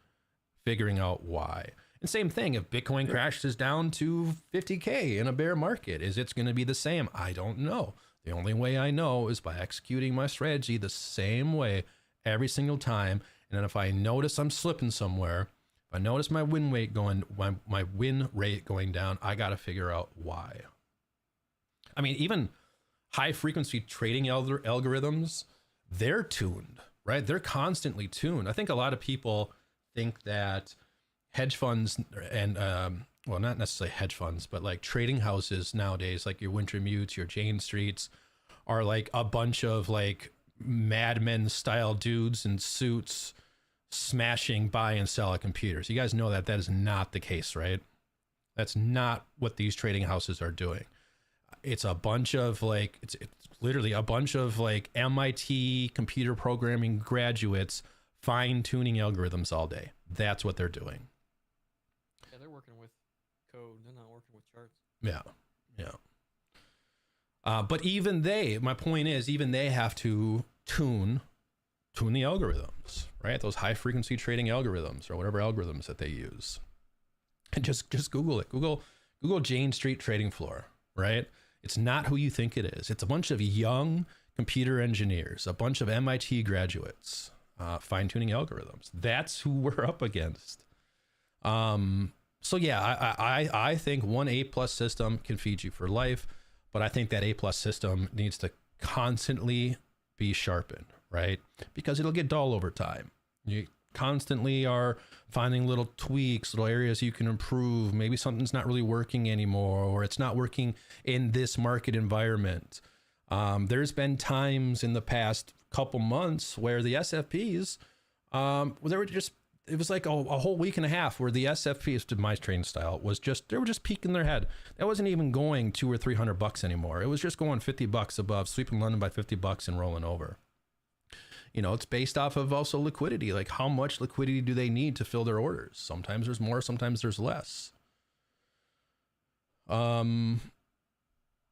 [SPEAKER 1] figuring out why. And same thing, if Bitcoin crashes down to 50K in a bear market, is it going to be the same? I don't know. The only way I know is by executing my strategy the same way every single time. And then if I notice I'm slipping somewhere, if I notice my win rate going down, I got to figure out why. I mean, even high frequency trading algorithms, they're tuned, right? They're constantly tuned. I think a lot of people think that hedge funds and, well, not necessarily hedge funds, but like trading houses nowadays, like your Wintermutes, your Jane Streets, are like a bunch of like Mad Men style dudes in suits smashing buy and sell at computers. You guys know that that is not the case, right? That's not what these trading houses are doing. It's a bunch of like, it's literally a bunch of like MIT computer programming graduates fine tuning algorithms all day. That's what they're doing.
[SPEAKER 2] Yeah, they're working with code. They're not working with charts.
[SPEAKER 1] Yeah. But even my point is, even they have to tune the algorithms, right? Those high frequency trading algorithms or whatever algorithms that they use. And just Google it. Google Jane Street trading floor, right? It's not who you think it is. It's a bunch of young computer engineers, a bunch of MIT graduates, fine-tuning algorithms. That's who we're up against. So yeah, I think one A+ system can feed you for life, but I think that A+ system needs to constantly be sharpened, right? Because it'll get dull over time. You constantly are finding little tweaks, little areas you can improve. Maybe something's not really working anymore, or it's not working in this market environment. There's been times in the past couple months where the SFPs, it was like a whole week and a half where the SFPs, to my trading style, they were just peeking their head. That wasn't even going $200 or $300 anymore. It was just going $50 above, sweeping London by $50 and rolling over. You know, it's based off of also liquidity. Like, how much liquidity do they need to fill their orders? Sometimes there's more, sometimes there's less. What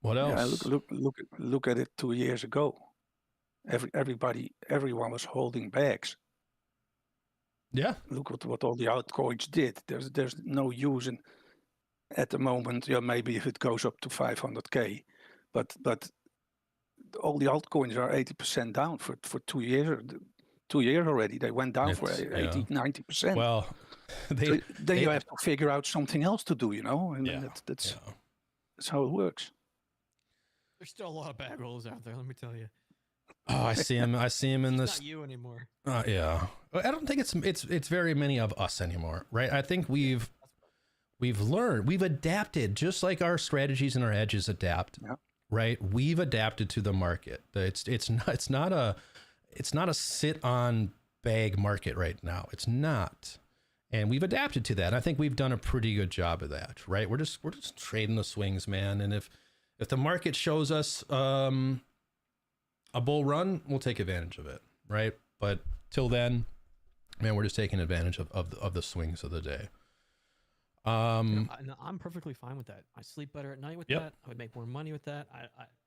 [SPEAKER 1] else?
[SPEAKER 8] Yeah, look at it 2 years ago. Everyone was holding bags.
[SPEAKER 1] Yeah.
[SPEAKER 8] Look what all the altcoins did. There's no use in at the moment. Yeah, maybe if it goes up to 500K, but all the altcoins are 80% down for 2 years. 2 years already. They went down for 80, 90%.
[SPEAKER 1] Well,
[SPEAKER 8] then you have to figure out something else to do, you know, and that's how it works.
[SPEAKER 2] There's still a lot of bad rolls out there, let me tell you.
[SPEAKER 1] Oh, I see him in this.
[SPEAKER 2] It's not you anymore.
[SPEAKER 1] Yeah. I don't think it's very many of us anymore, right? I think we've learned, we've adapted, just like our strategies and our edges adapt.
[SPEAKER 8] Yeah.
[SPEAKER 1] Right? We've adapted to the market. It's not a sit on bag market right now. It's not. And we've adapted to that. I think we've done a pretty good job of that, right? We're just trading the swings, man. And if the market shows us a bull run, we'll take advantage of it, right? But till then, man, we're just taking advantage of the swings of the day.
[SPEAKER 2] I'm perfectly fine with that. I sleep better at night with that. I would make more money with that.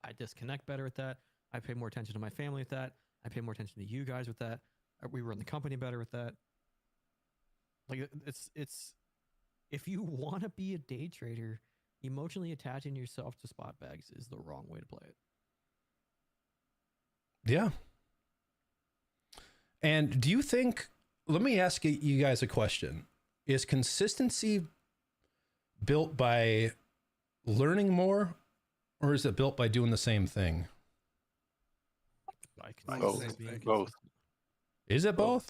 [SPEAKER 2] I disconnect better with that. I pay more attention to my family with that. I pay more attention to you guys with that. We run the company better with that. Like it's if you want to be a day trader, emotionally attaching yourself to spot bags is the wrong way to play it.
[SPEAKER 1] Yeah. And do you think, let me ask you guys a question. Is consistency built by learning more, or is it built by doing the same thing?
[SPEAKER 8] Both.
[SPEAKER 1] Is it both?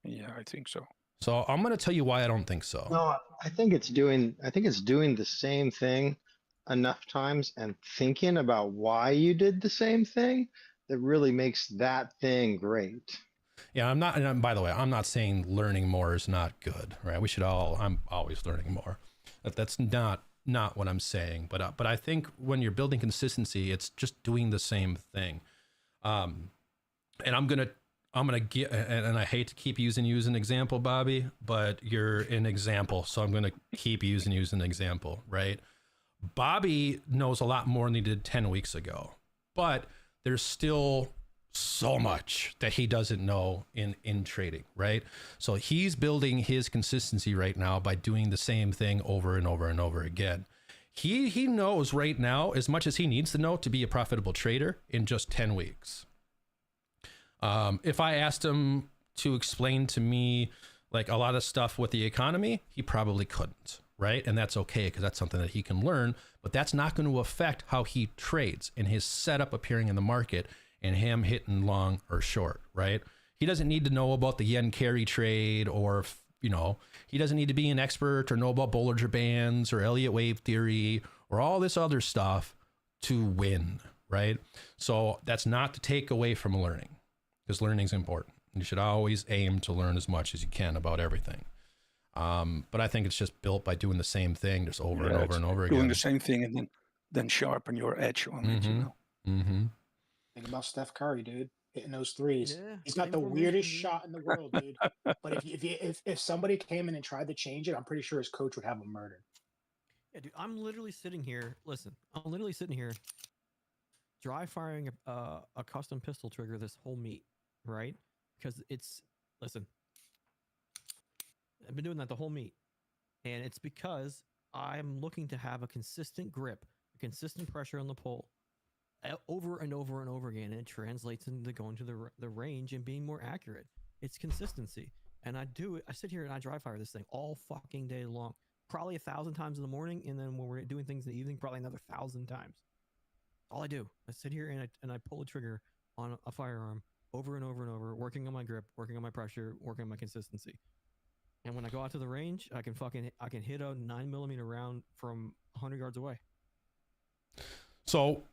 [SPEAKER 8] Yeah, I think so.
[SPEAKER 1] So I'm going to tell you why I don't think so.
[SPEAKER 7] No, I think it's doing the same thing enough times and thinking about why you did the same thing that really makes that thing great.
[SPEAKER 1] Yeah, I'm not, and by the way, I'm not saying learning more is not good, right? I'm always learning more. That's not what I'm saying, but I think when you're building consistency, it's just doing the same thing. And I'm gonna get, and I hate to keep using you as an example, Bobby, but you're an example, so I'm gonna keep using you as an example, right? Bobby knows a lot more than he did 10 weeks ago, but there's still so much that he doesn't know in trading, right? So he's building his consistency right now by doing the same thing over and over and over again. He knows right now as much as he needs to know to be a profitable trader in just 10 weeks. If I asked him to explain to me like a lot of stuff with the economy, he probably couldn't, right? And that's okay, because that's something that he can learn, but that's not going to affect how he trades and his setup appearing in the market and him hitting long or short, right? He doesn't need to know about the yen carry trade, or, you know, he doesn't need to be an expert or know about Bollinger Bands or Elliott Wave theory or all this other stuff to win, right? So that's not to take away from learning, because learning is important. You should always aim to learn as much as you can about everything. But I think it's just built by doing the same thing just over and over and over again.
[SPEAKER 8] Doing the same thing and then sharpen your edge on it, you know.
[SPEAKER 1] Mm-hmm.
[SPEAKER 3] Think about Steph Curry, dude, hitting those threes.
[SPEAKER 2] Yeah,
[SPEAKER 3] He's got
[SPEAKER 2] same
[SPEAKER 3] the
[SPEAKER 2] formation,
[SPEAKER 3] weirdest
[SPEAKER 2] dude.
[SPEAKER 3] shot in the world, dude. But if somebody came in and tried to change it, I'm pretty sure his coach would have him murdered.
[SPEAKER 2] Yeah, dude, I'm literally sitting here. Listen, I'm literally sitting here, dry firing a custom pistol trigger this whole meet, right? Because listen, I've been doing that the whole meet, and it's because I'm looking to have a consistent grip, a consistent pressure on the pole, over and over and over again, and it translates into going to the range and being more accurate. It's consistency, and I do it. I sit here and I dry fire this thing all fucking day long, probably 1,000 times in the morning, and then when we're doing things in the evening, probably another 1,000 times. All I do, I sit here and I pull a trigger on a firearm over and over and over, working on my grip, working on my pressure, working on my consistency. And when I go out to the range, I can hit a 9mm round from 100 yards away.
[SPEAKER 1] So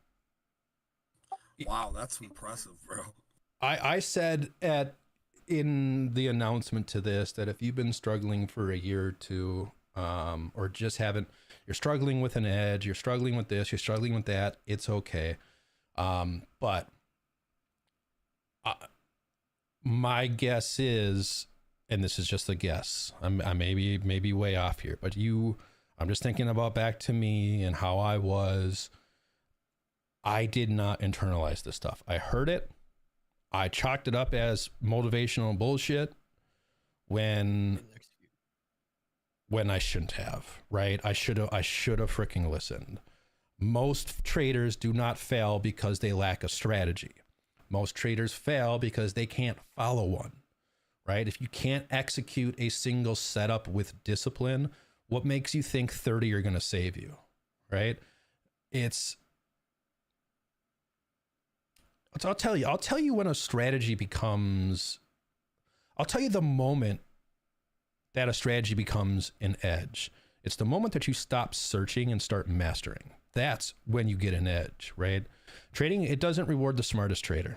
[SPEAKER 5] Wow, that's impressive, bro.
[SPEAKER 1] I said in the announcement to this that if you've been struggling for a year or two, or just you're struggling with an edge, you're struggling with this, you're struggling with that, it's okay. But my guess is, and this is just a guess, I may be way off here, but I'm just thinking about back to me and how I was. I did not internalize this stuff. I heard it. I chalked it up as motivational bullshit when I shouldn't have, right? I should have freaking listened. Most traders do not fail because they lack a strategy. Most traders fail because they can't follow one, right? If you can't execute a single setup with discipline, what makes you think 30 are going to save you, right? I'll tell you when a strategy becomes, I'll tell you the moment that a strategy becomes an edge. It's the moment that you stop searching and start mastering. That's when you get an edge, right? Trading, it doesn't reward the smartest trader.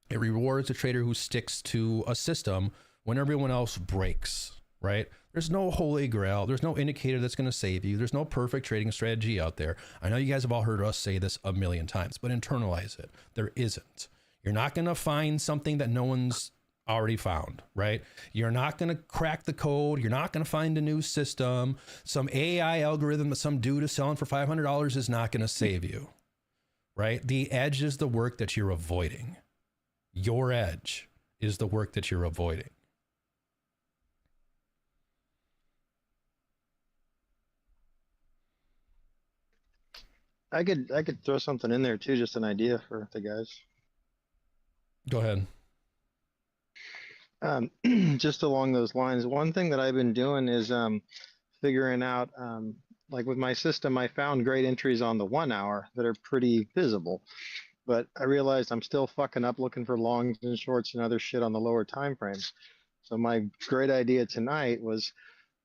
[SPEAKER 1] It rewards a trader who sticks to a system when everyone else breaks, right? There's no holy grail. There's no indicator that's going to save you. There's no perfect trading strategy out there. I know you guys have all heard us say this a million times, but internalize it. There isn't. You're not going to find something that no one's already found, right? You're not going to crack the code. You're not going to find a new system. Some AI algorithm that some dude is selling for $500 is not going to save you, right? The edge is the work that you're avoiding. Your edge is the work that you're avoiding.
[SPEAKER 7] I could throw something in there too, just an idea for the guys.
[SPEAKER 1] Go ahead.
[SPEAKER 7] Just along those lines, one thing that I've been doing is figuring out, like with my system, I found great entries on the 1 hour that are pretty visible, but I realized I'm still fucking up looking for longs and shorts and other shit on the lower time frames. So my great idea tonight was,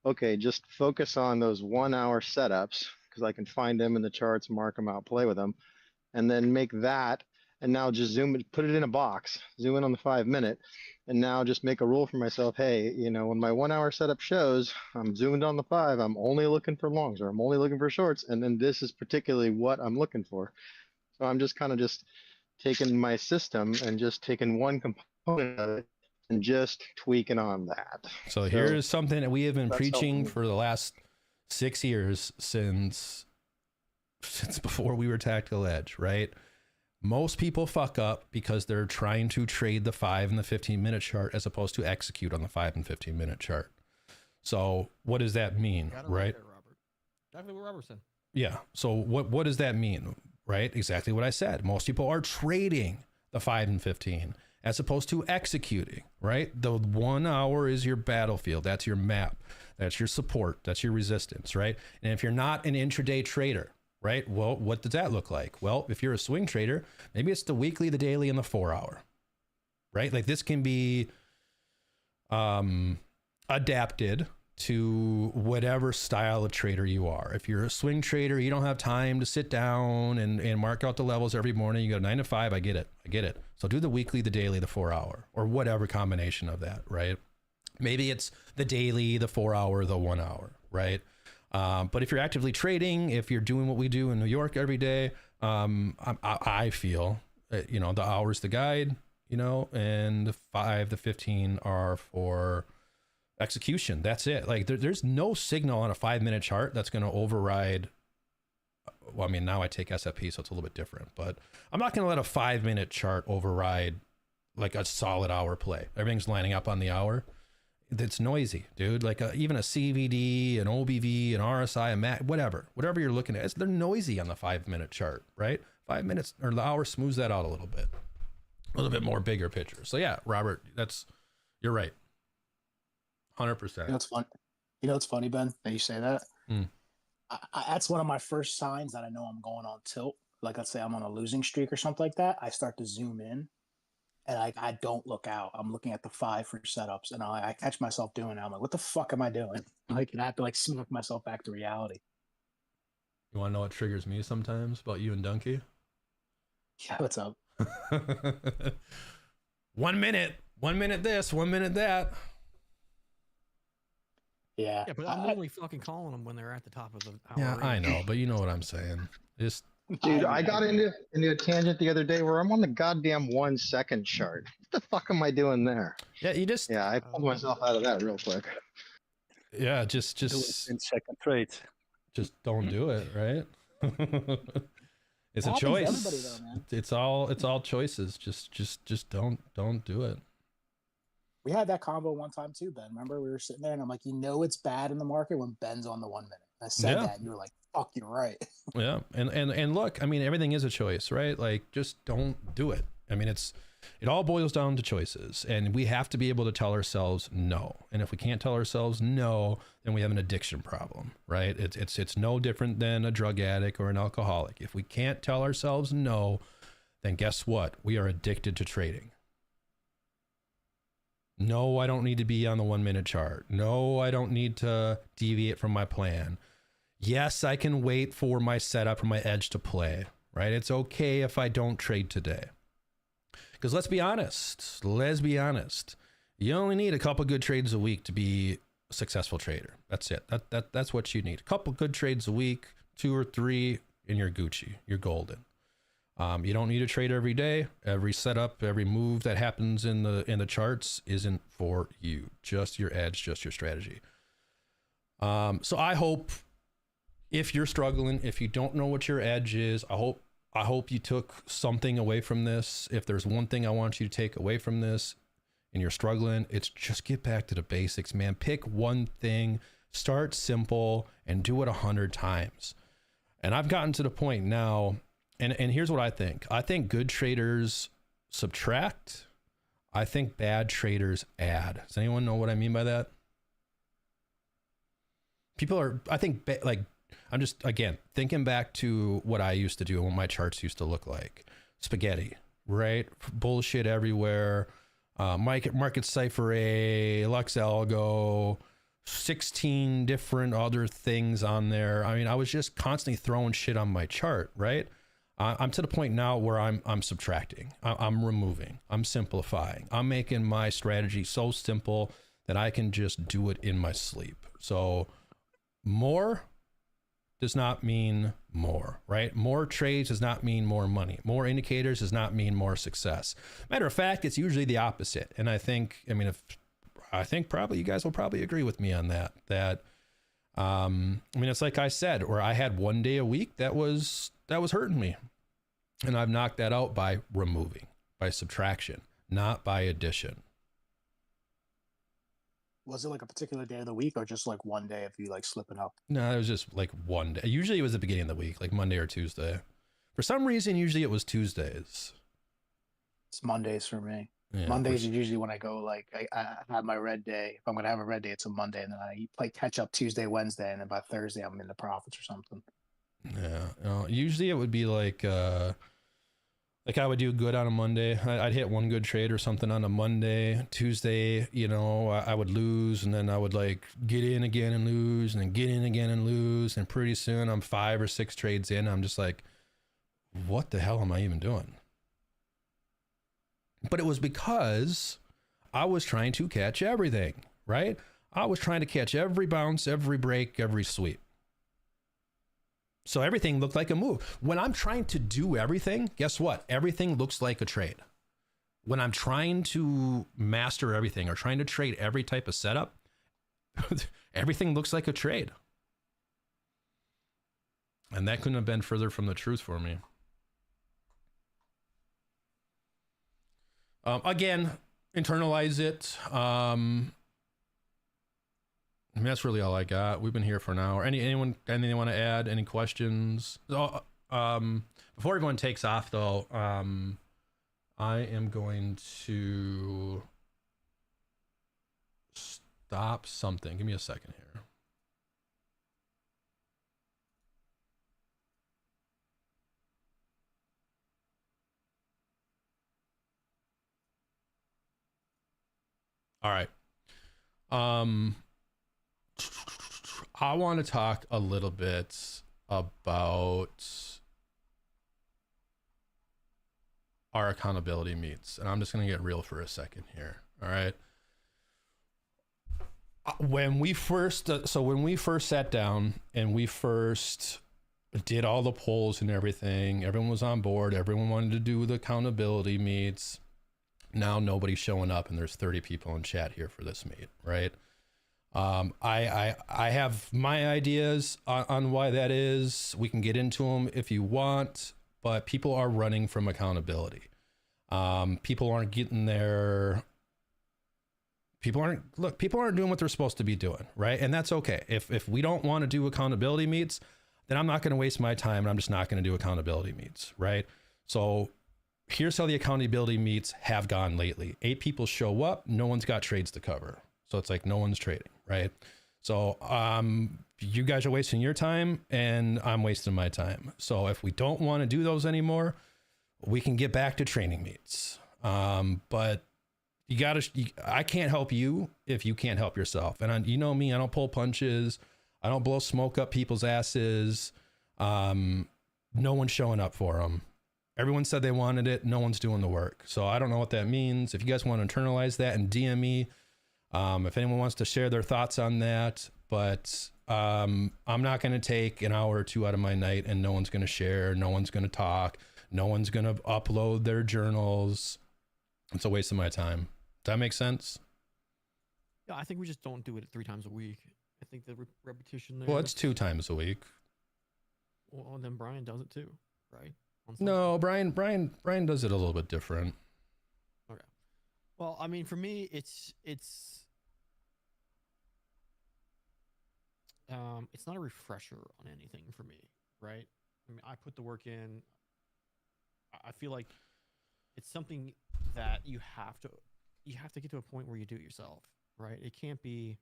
[SPEAKER 7] okay, just focus on those 1 hour setups because I can find them in the charts, mark them out, play with them, and then make that. And now just zoom it, put it in a box, zoom in on the 5 minute, and now just make a rule for myself. Hey, you know, when my 1 hour setup shows, I'm zoomed on the 5, I'm only looking for longs or I'm only looking for shorts. And then this is particularly what I'm looking for. So I'm just kind of just taking my system and just taking one component of it and just tweaking on that.
[SPEAKER 1] So here's something that we have been
[SPEAKER 7] that's
[SPEAKER 1] preaching
[SPEAKER 7] helpful.
[SPEAKER 1] for the last 6 years since before we were Tactical Edge, right? Most people fuck up because they're trying to trade the 5 and the 15-minute chart as opposed to execute on the 5 and 15-minute chart. So what does that mean,
[SPEAKER 2] Got it
[SPEAKER 1] right?
[SPEAKER 2] there, Robert. Exactly what Robert said.
[SPEAKER 1] Yeah. So what does that mean, right? Exactly what I said. Most people are trading the 5 and 15 as opposed to executing, right? The 1 hour is your battlefield. That's your map. That's your support. That's your resistance, right? And if you're not an intraday trader, right? Well, what does that look like? Well, if you're a swing trader, maybe it's the weekly, the daily, and the 4 hour, right? Like this can be adapted to whatever style of trader you are. If you're a swing trader, you don't have time to sit down and mark out the levels every morning. You go 9 to 5. I get it. So do the weekly, the daily, the 4 hour, or whatever combination of that, right? Maybe it's the daily, the 4 hour, the 1 hour, right? But if you're actively trading, if you're doing what we do in New York every day, I feel, you know, the hour's the guide, you know, and the 5, the 15 are for execution. That's it. Like there's no signal on a 5 minute chart that's going to override. Well, I mean, now I take SFP, so it's a little bit different, but I'm not going to let a 5 minute chart override like a solid hour play. Everything's lining up on the hour. It's noisy, dude. Like even a CVD, an OBV, an RSI, a MAC, whatever you're looking at, they're noisy on the 5 minute chart, right? 5 minutes or the hour smooths that out a little bit more bigger picture. So yeah, Robert, you're right. 100%.
[SPEAKER 3] You know, it's fun. You know, it's funny, Ben, that you say that. That's one of my first signs that I know I'm going on tilt. Like, let's say I'm on a losing streak or something like that. I start to zoom in. And I don't look out. I'm looking at the 5 for setups, and I catch myself doing it. I'm like, what the fuck am I doing? Like, and I have to like smack myself back to reality.
[SPEAKER 1] You want to know what triggers me sometimes about you and Dunkey?
[SPEAKER 3] Yeah, what's up?
[SPEAKER 1] 1 minute this, 1 minute that.
[SPEAKER 3] Yeah.
[SPEAKER 2] Yeah, but I'm only fucking calling them when they're at the top of the hour.
[SPEAKER 1] Yeah, I
[SPEAKER 2] range.
[SPEAKER 1] know, but you know what I'm saying. Just
[SPEAKER 7] Dude, I got into a tangent the other day where I'm on the goddamn 1 second chart. What the fuck am I doing there?
[SPEAKER 1] yeah, you just
[SPEAKER 7] I pulled myself out of that real quick.
[SPEAKER 1] yeah, just
[SPEAKER 8] Do it in second trade.
[SPEAKER 1] just don't do it, right? It's a
[SPEAKER 3] Happens to
[SPEAKER 1] choice.
[SPEAKER 3] everybody though, man.
[SPEAKER 1] It's all choices. Just don't do it.
[SPEAKER 3] We had that combo one time too, Ben. Remember, we were sitting there, and I'm like, you know, it's bad in the market when Ben's on the 1 minute. I said
[SPEAKER 1] Yeah.
[SPEAKER 3] that, and you were like, fuck, you're right.
[SPEAKER 1] Yeah, and look, I mean, everything is a choice, right? Like, just don't do it. I mean, it all boils down to choices, and we have to be able to tell ourselves no. And if we can't tell ourselves no, then we have an addiction problem, right? It's no different than a drug addict or an alcoholic. If we can't tell ourselves no, then guess what? We are addicted to trading. No, I don't need to be on the 1 minute chart. No, I don't need to deviate from my plan. Yes, I can wait for my setup or my edge to play, right? It's okay if I don't trade today. Because let's be honest. You only need a couple good trades a week to be a successful trader. That's it. That's what you need. A couple good trades a week, 2 or 3, and you're Gucci. You're golden. You don't need to trade every day. Every setup, every move that happens in the charts isn't for you. Just your edge, just your strategy. So I hope if you're struggling, if you don't know what your edge is, I hope you took something away from this. If there's one thing I want you to take away from this and you're struggling, it's just get back to the basics, man. Pick one thing, start simple, and do it 100 times. And I've gotten to the point now, and here's what I think. I think good traders subtract. I think bad traders add. Does anyone know what I mean by that? People are, I think, like, I'm just, again, thinking back to what I used to do and what my charts used to look like. Spaghetti, right? Bullshit everywhere. Market Cipher A, Lux Algo, 16 different other things on there. I mean, I was just constantly throwing shit on my chart, right? I'm to the point now where I'm subtracting, I'm removing, I'm simplifying. I'm making my strategy so simple that I can just do it in my sleep. So more does not mean more, right? More trades does not mean more money. More indicators does not mean more success. Matter of fact, it's usually the opposite. And I think probably you guys will probably agree with me on that. It's like I said, where I had one day a week that was hurting me. And I've knocked that out by removing, by subtraction, not by addition.
[SPEAKER 3] Was it like a particular day of the week or just like one day if you like slipping up?
[SPEAKER 1] No, it was just like one day. Usually it was the beginning of the week, like Monday or Tuesday. For some reason, usually it was Tuesdays.
[SPEAKER 3] It's Mondays for me.
[SPEAKER 1] Yeah,
[SPEAKER 3] Mondays are usually when I go like I have my red day. If I'm gonna have a red day, it's a Monday, and then I play catch up Tuesday, Wednesday, and then by Thursday I'm in the profits or something.
[SPEAKER 1] Yeah. Usually it would be like I would do good on a Monday. I'd hit one good trade or something on a Monday. Tuesday, I would lose, and then I would like get in again and lose, and then get in again and lose. And pretty soon I'm 5 or 6 trades in. I'm just like, what the hell am I even doing? But it was because I was trying to catch everything, right? I was trying to catch every bounce, every break, every sweep. So everything looked like a move. When I'm trying to do everything, guess what? Everything looks like a trade. When I'm trying to master everything or trying to trade every type of setup, everything looks like a trade. And that couldn't have been further from the truth for me. Again, internalize it. That's really all I got. We've been here for an hour. Anyone want to add? Any questions? Before everyone takes off, though, I am going to stop something. Give me a second here. All right. I want to talk a little bit about our accountability meets, and I'm just going to get real for a second here. All right. When we first sat down and we first did all the polls and everything, everyone was on board. Everyone wanted to do the accountability meets. Now nobody's showing up, and there's 30 people in chat here for this meet, right? I have my ideas on why that is. We can get into them if you want, but people are running from accountability. People aren't getting there. People aren't doing what they're supposed to be doing, right? And that's okay. If we don't want to do accountability meets, then I'm not going to waste my time, and I'm just not going to do accountability meets, right? So here's how the accountability meets have gone lately. 8 people show up, no one's got trades to cover. So it's like no one's trading, right? So you guys are wasting your time and I'm wasting my time. So if we don't want to do those anymore, we can get back to training meets. But I can't help you if you can't help yourself. And you know me, I don't pull punches. I don't blow smoke up people's asses. No one's showing up for them. Everyone said they wanted it. No one's doing the work. So I don't know what that means. If you guys want to internalize that and DM me, if anyone wants to share their thoughts on that, but I'm not going to take an hour or 2 out of my night, and no one's going to share. No one's going to talk. No one's going to upload their journals. It's a waste of my time. Does that make sense?
[SPEAKER 2] Yeah, I think we just don't do it 3 times a week. I think the repetition there.
[SPEAKER 1] Well, it's 2 times a week.
[SPEAKER 2] Well, and then Brian does it too, right?
[SPEAKER 1] No, Brian does it a little bit different.
[SPEAKER 2] Okay. Well, I mean, for me, it's not a refresher on anything for me, right? I mean, I put the work in. I feel like it's something that you have to get to a point where you do it yourself, right? It can't be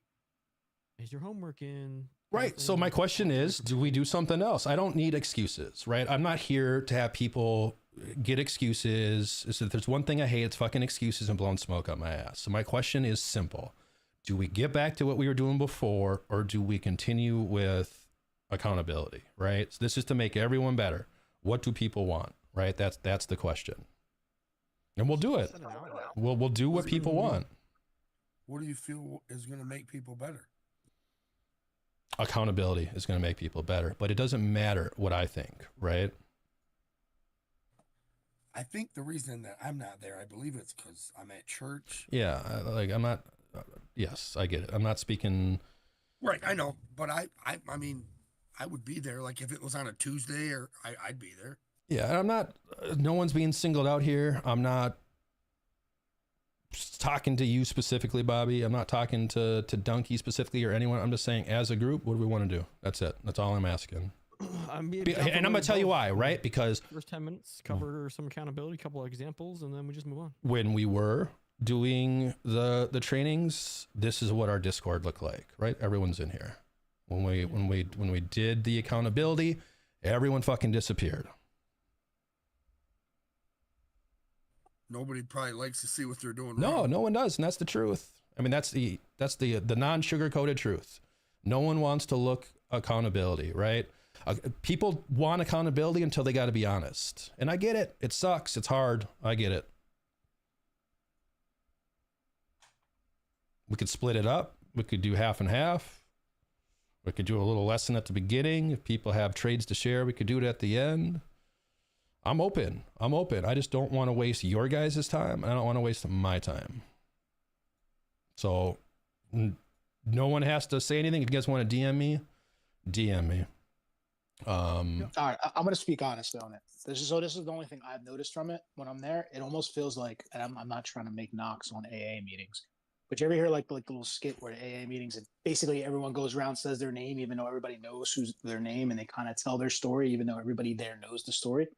[SPEAKER 2] is your homework in?
[SPEAKER 1] Right. So my question is, do we do something else? I don't need excuses, right? I'm not here to have people get excuses. If there's one thing I hate, it's fucking excuses and blowing smoke up my ass. So my question is simple. Do we get back to what we were doing before, or do we continue with accountability, right? So this is to make everyone better. What do people want, right? That's the question. And we'll do it. We'll do what people want.
[SPEAKER 5] What do you feel is going to make people better?
[SPEAKER 1] Accountability is going to make people better, but it doesn't matter what I think, right?
[SPEAKER 5] I think the reason that I'm not there, I believe it's because I'm at church.
[SPEAKER 1] Yeah, I'm not. Yes, I get it. I'm not speaking.
[SPEAKER 5] Right, I know, but I mean, I would be there. Like if it was on a Tuesday, or I'd be there.
[SPEAKER 1] Yeah, and I'm not. No one's being singled out here. I'm not talking to you specifically, Bobby. I'm not talking to Donkey specifically or anyone. I'm just saying, as a group, what do we want to do? That's it. That's all I'm asking. And I'm gonna tell you why, right? Because
[SPEAKER 2] first 10 minutes cover some accountability, a couple of examples, and then we just move on.
[SPEAKER 1] When we were doing the trainings, this is what our Discord looked like, right? Everyone's in here. When we did the accountability, everyone fucking disappeared.
[SPEAKER 5] Nobody probably likes to see what they're doing.
[SPEAKER 1] No,
[SPEAKER 5] wrong.
[SPEAKER 1] no one does, and that's the truth. I mean, that's the non-sugar coated truth. No one wants to look accountability, right? People want accountability until they got to be honest, and I get it. It sucks. It's hard. I get it. We could split it up. We could do half and half. We could do a little lesson at the beginning. If people have trades to share, we could do it at the end. I'm open. I just don't want to waste your guys' time. I don't want to waste my time. So no one has to say anything. If you guys want to DM me, DM me.
[SPEAKER 3] All right, I'm going to speak honestly on it. This is the only thing I've noticed from it when I'm there. It almost feels like, and I'm not trying to make knocks on AA meetings, but you ever hear like the little skit where AA meetings and basically everyone goes around, says their name, even though everybody knows who's their name, and they kind of tell their story, even though everybody there knows the story.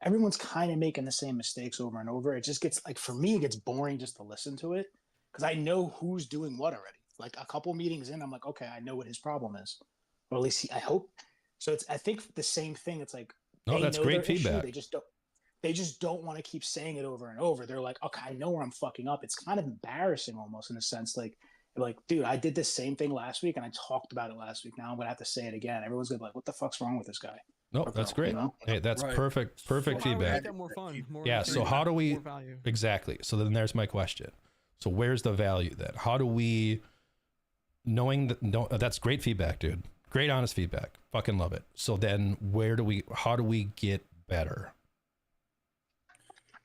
[SPEAKER 3] Everyone's kind of making the same mistakes over and over. It just gets, like, for me, it gets boring just to listen to it because I know who's doing what already. Like a couple meetings in, I'm like, okay, I know what his problem is, or at least I hope. So I think the same thing. It's like,
[SPEAKER 1] no, that's great feedback.
[SPEAKER 3] They just don't want to keep saying it over and over. They're like, okay, I know where I'm fucking up. It's kind of embarrassing almost in a sense. Like, dude, I did this same thing last week and I talked about it last week. Now I'm going to have to say it again. Everyone's going to be like, what the fuck's wrong with this guy?
[SPEAKER 1] No, that's great. Hey, that's right. Perfect feedback.
[SPEAKER 2] More fun, more
[SPEAKER 1] yeah. So how do we
[SPEAKER 2] value.
[SPEAKER 1] Exactly? So then there's my question. So where's the value then? How do we, knowing that? No, that's great feedback, dude. Great, honest feedback. Fucking love it. So then how do we get better?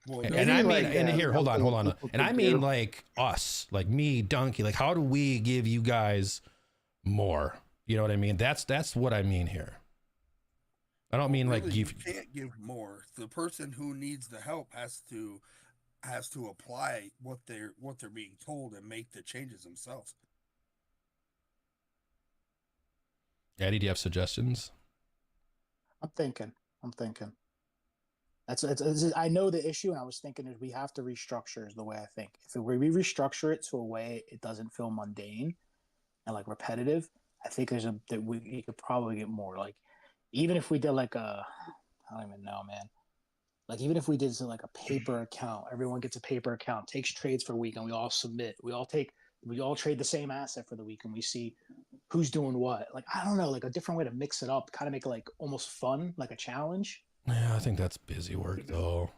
[SPEAKER 5] Well,
[SPEAKER 1] and I mean, and here, hold on. And I mean, like us, like me, Donkey, like how do we give you guys more? You know what I mean? That's what I mean here. I don't mean
[SPEAKER 5] really,
[SPEAKER 1] like
[SPEAKER 5] you can't give more. The person who needs the help has to apply what they're being told and make the changes themselves.
[SPEAKER 1] Eddie, do you have suggestions?
[SPEAKER 3] I'm thinking. I know the issue, and I was thinking is we have to restructure is the way I think. If we restructure it to a way it doesn't feel mundane and like repetitive, I think you could probably get more. Like even if we did like I don't even know, man. Like even if we did like a paper account, everyone gets a paper account, takes trades for a week, and we all submit. We all trade the same asset for the week, and we see who's doing what. Like I don't know, like a different way to mix it up, kind of make it like almost fun, like a challenge.
[SPEAKER 1] Yeah, I think that's busy work though.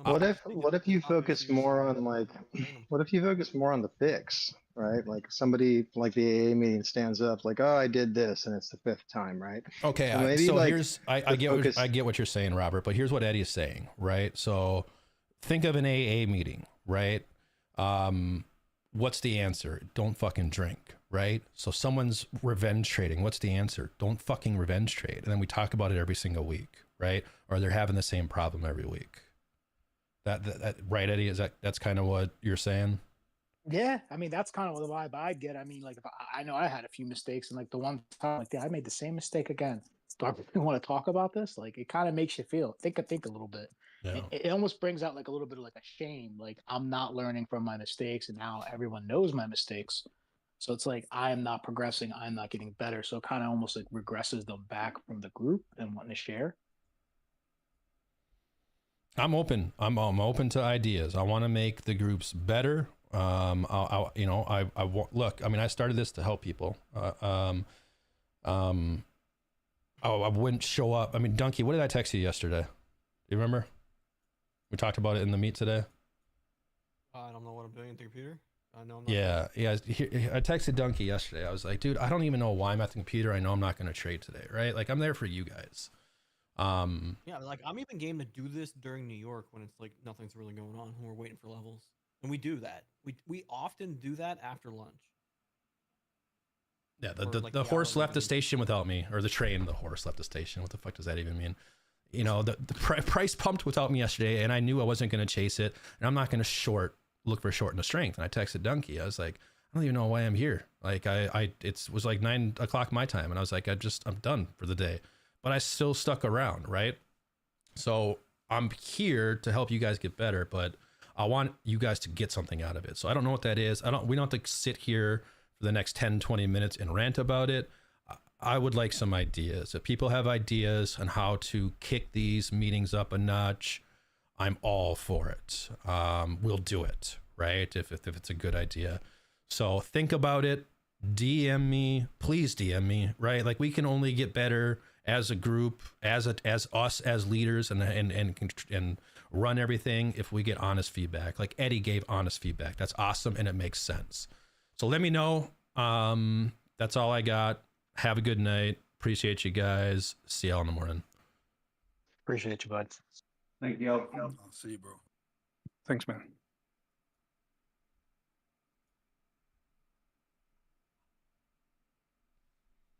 [SPEAKER 7] What if you focus more on the fix, right? Like somebody like the AA meeting stands up like, oh, I did this and it's the 5th time, right?
[SPEAKER 1] Okay, I get what you're saying, Robert, but here's what Eddie is saying, right? So think of an AA meeting, right? What's the answer? Don't fucking drink, right? So someone's revenge trading. What's the answer? Don't fucking revenge trade. And then we talk about it every single week, right? Or they're having the same problem every week. That right, Eddie? That's kind of what you're saying?
[SPEAKER 3] Yeah, I mean that's kind of the vibe I get. I mean, like if I know I had a few mistakes, and like the one time, like I made the same mistake again. Do I really want to talk about this? Like it kind of makes you think a little bit.
[SPEAKER 1] Yeah.
[SPEAKER 3] It almost brings out like a little bit of like a shame. Like I'm not learning from my mistakes, and now everyone knows my mistakes. So it's like I'm not progressing, I'm not getting better. So it kind of almost like regresses them back from the group and wanting to share.
[SPEAKER 1] I'm open. I'm open to ideas. I want to make the groups better. I look. I mean, I started this to help people. I wouldn't show up. I mean, Donkey, what did I text you yesterday? Do you remember? We talked about it in the meet today.
[SPEAKER 2] I don't know what I'm doing at the computer. I know.
[SPEAKER 1] Yeah. I texted Donkey yesterday. I was like, dude, I don't even know why I'm at the computer. I know I'm not going to trade today, right? Like, I'm there for you guys.
[SPEAKER 2] Yeah, like I'm even game to do this during New York when it's like nothing's really going on when we're waiting for levels, and we do that. We often do that after lunch.
[SPEAKER 1] Yeah, the horse left the station without me, or the train. The horse left the station. What the fuck does that even mean? You know, the price pumped without me yesterday, and I knew I wasn't going to chase it, and I'm not going to look for short in the strength. And I texted Donkey. I was like, I don't even know why I'm here. Like it was like 9 o'clock my time, and I was like, I'm done for the day. But I still stuck around, right? So I'm here to help you guys get better, but I want you guys to get something out of it. So I don't know what that is. We don't have to sit here for the next 10, 20 minutes and rant about it. I would like some ideas. If people have ideas on how to kick these meetings up a notch, I'm all for it. We'll do it, right? If it's a good idea. So think about it. DM me, please DM me, right? Like we can only get better as a group, as us as leaders, and run everything if we get honest feedback. Like Eddie gave honest feedback. That's awesome and it makes sense. So let me know. That's all I got. Have a good night. Appreciate you guys. See y'all in the morning.
[SPEAKER 3] Appreciate you, bud.
[SPEAKER 9] Thank you.
[SPEAKER 5] I'll see you, bro.
[SPEAKER 8] Thanks, man.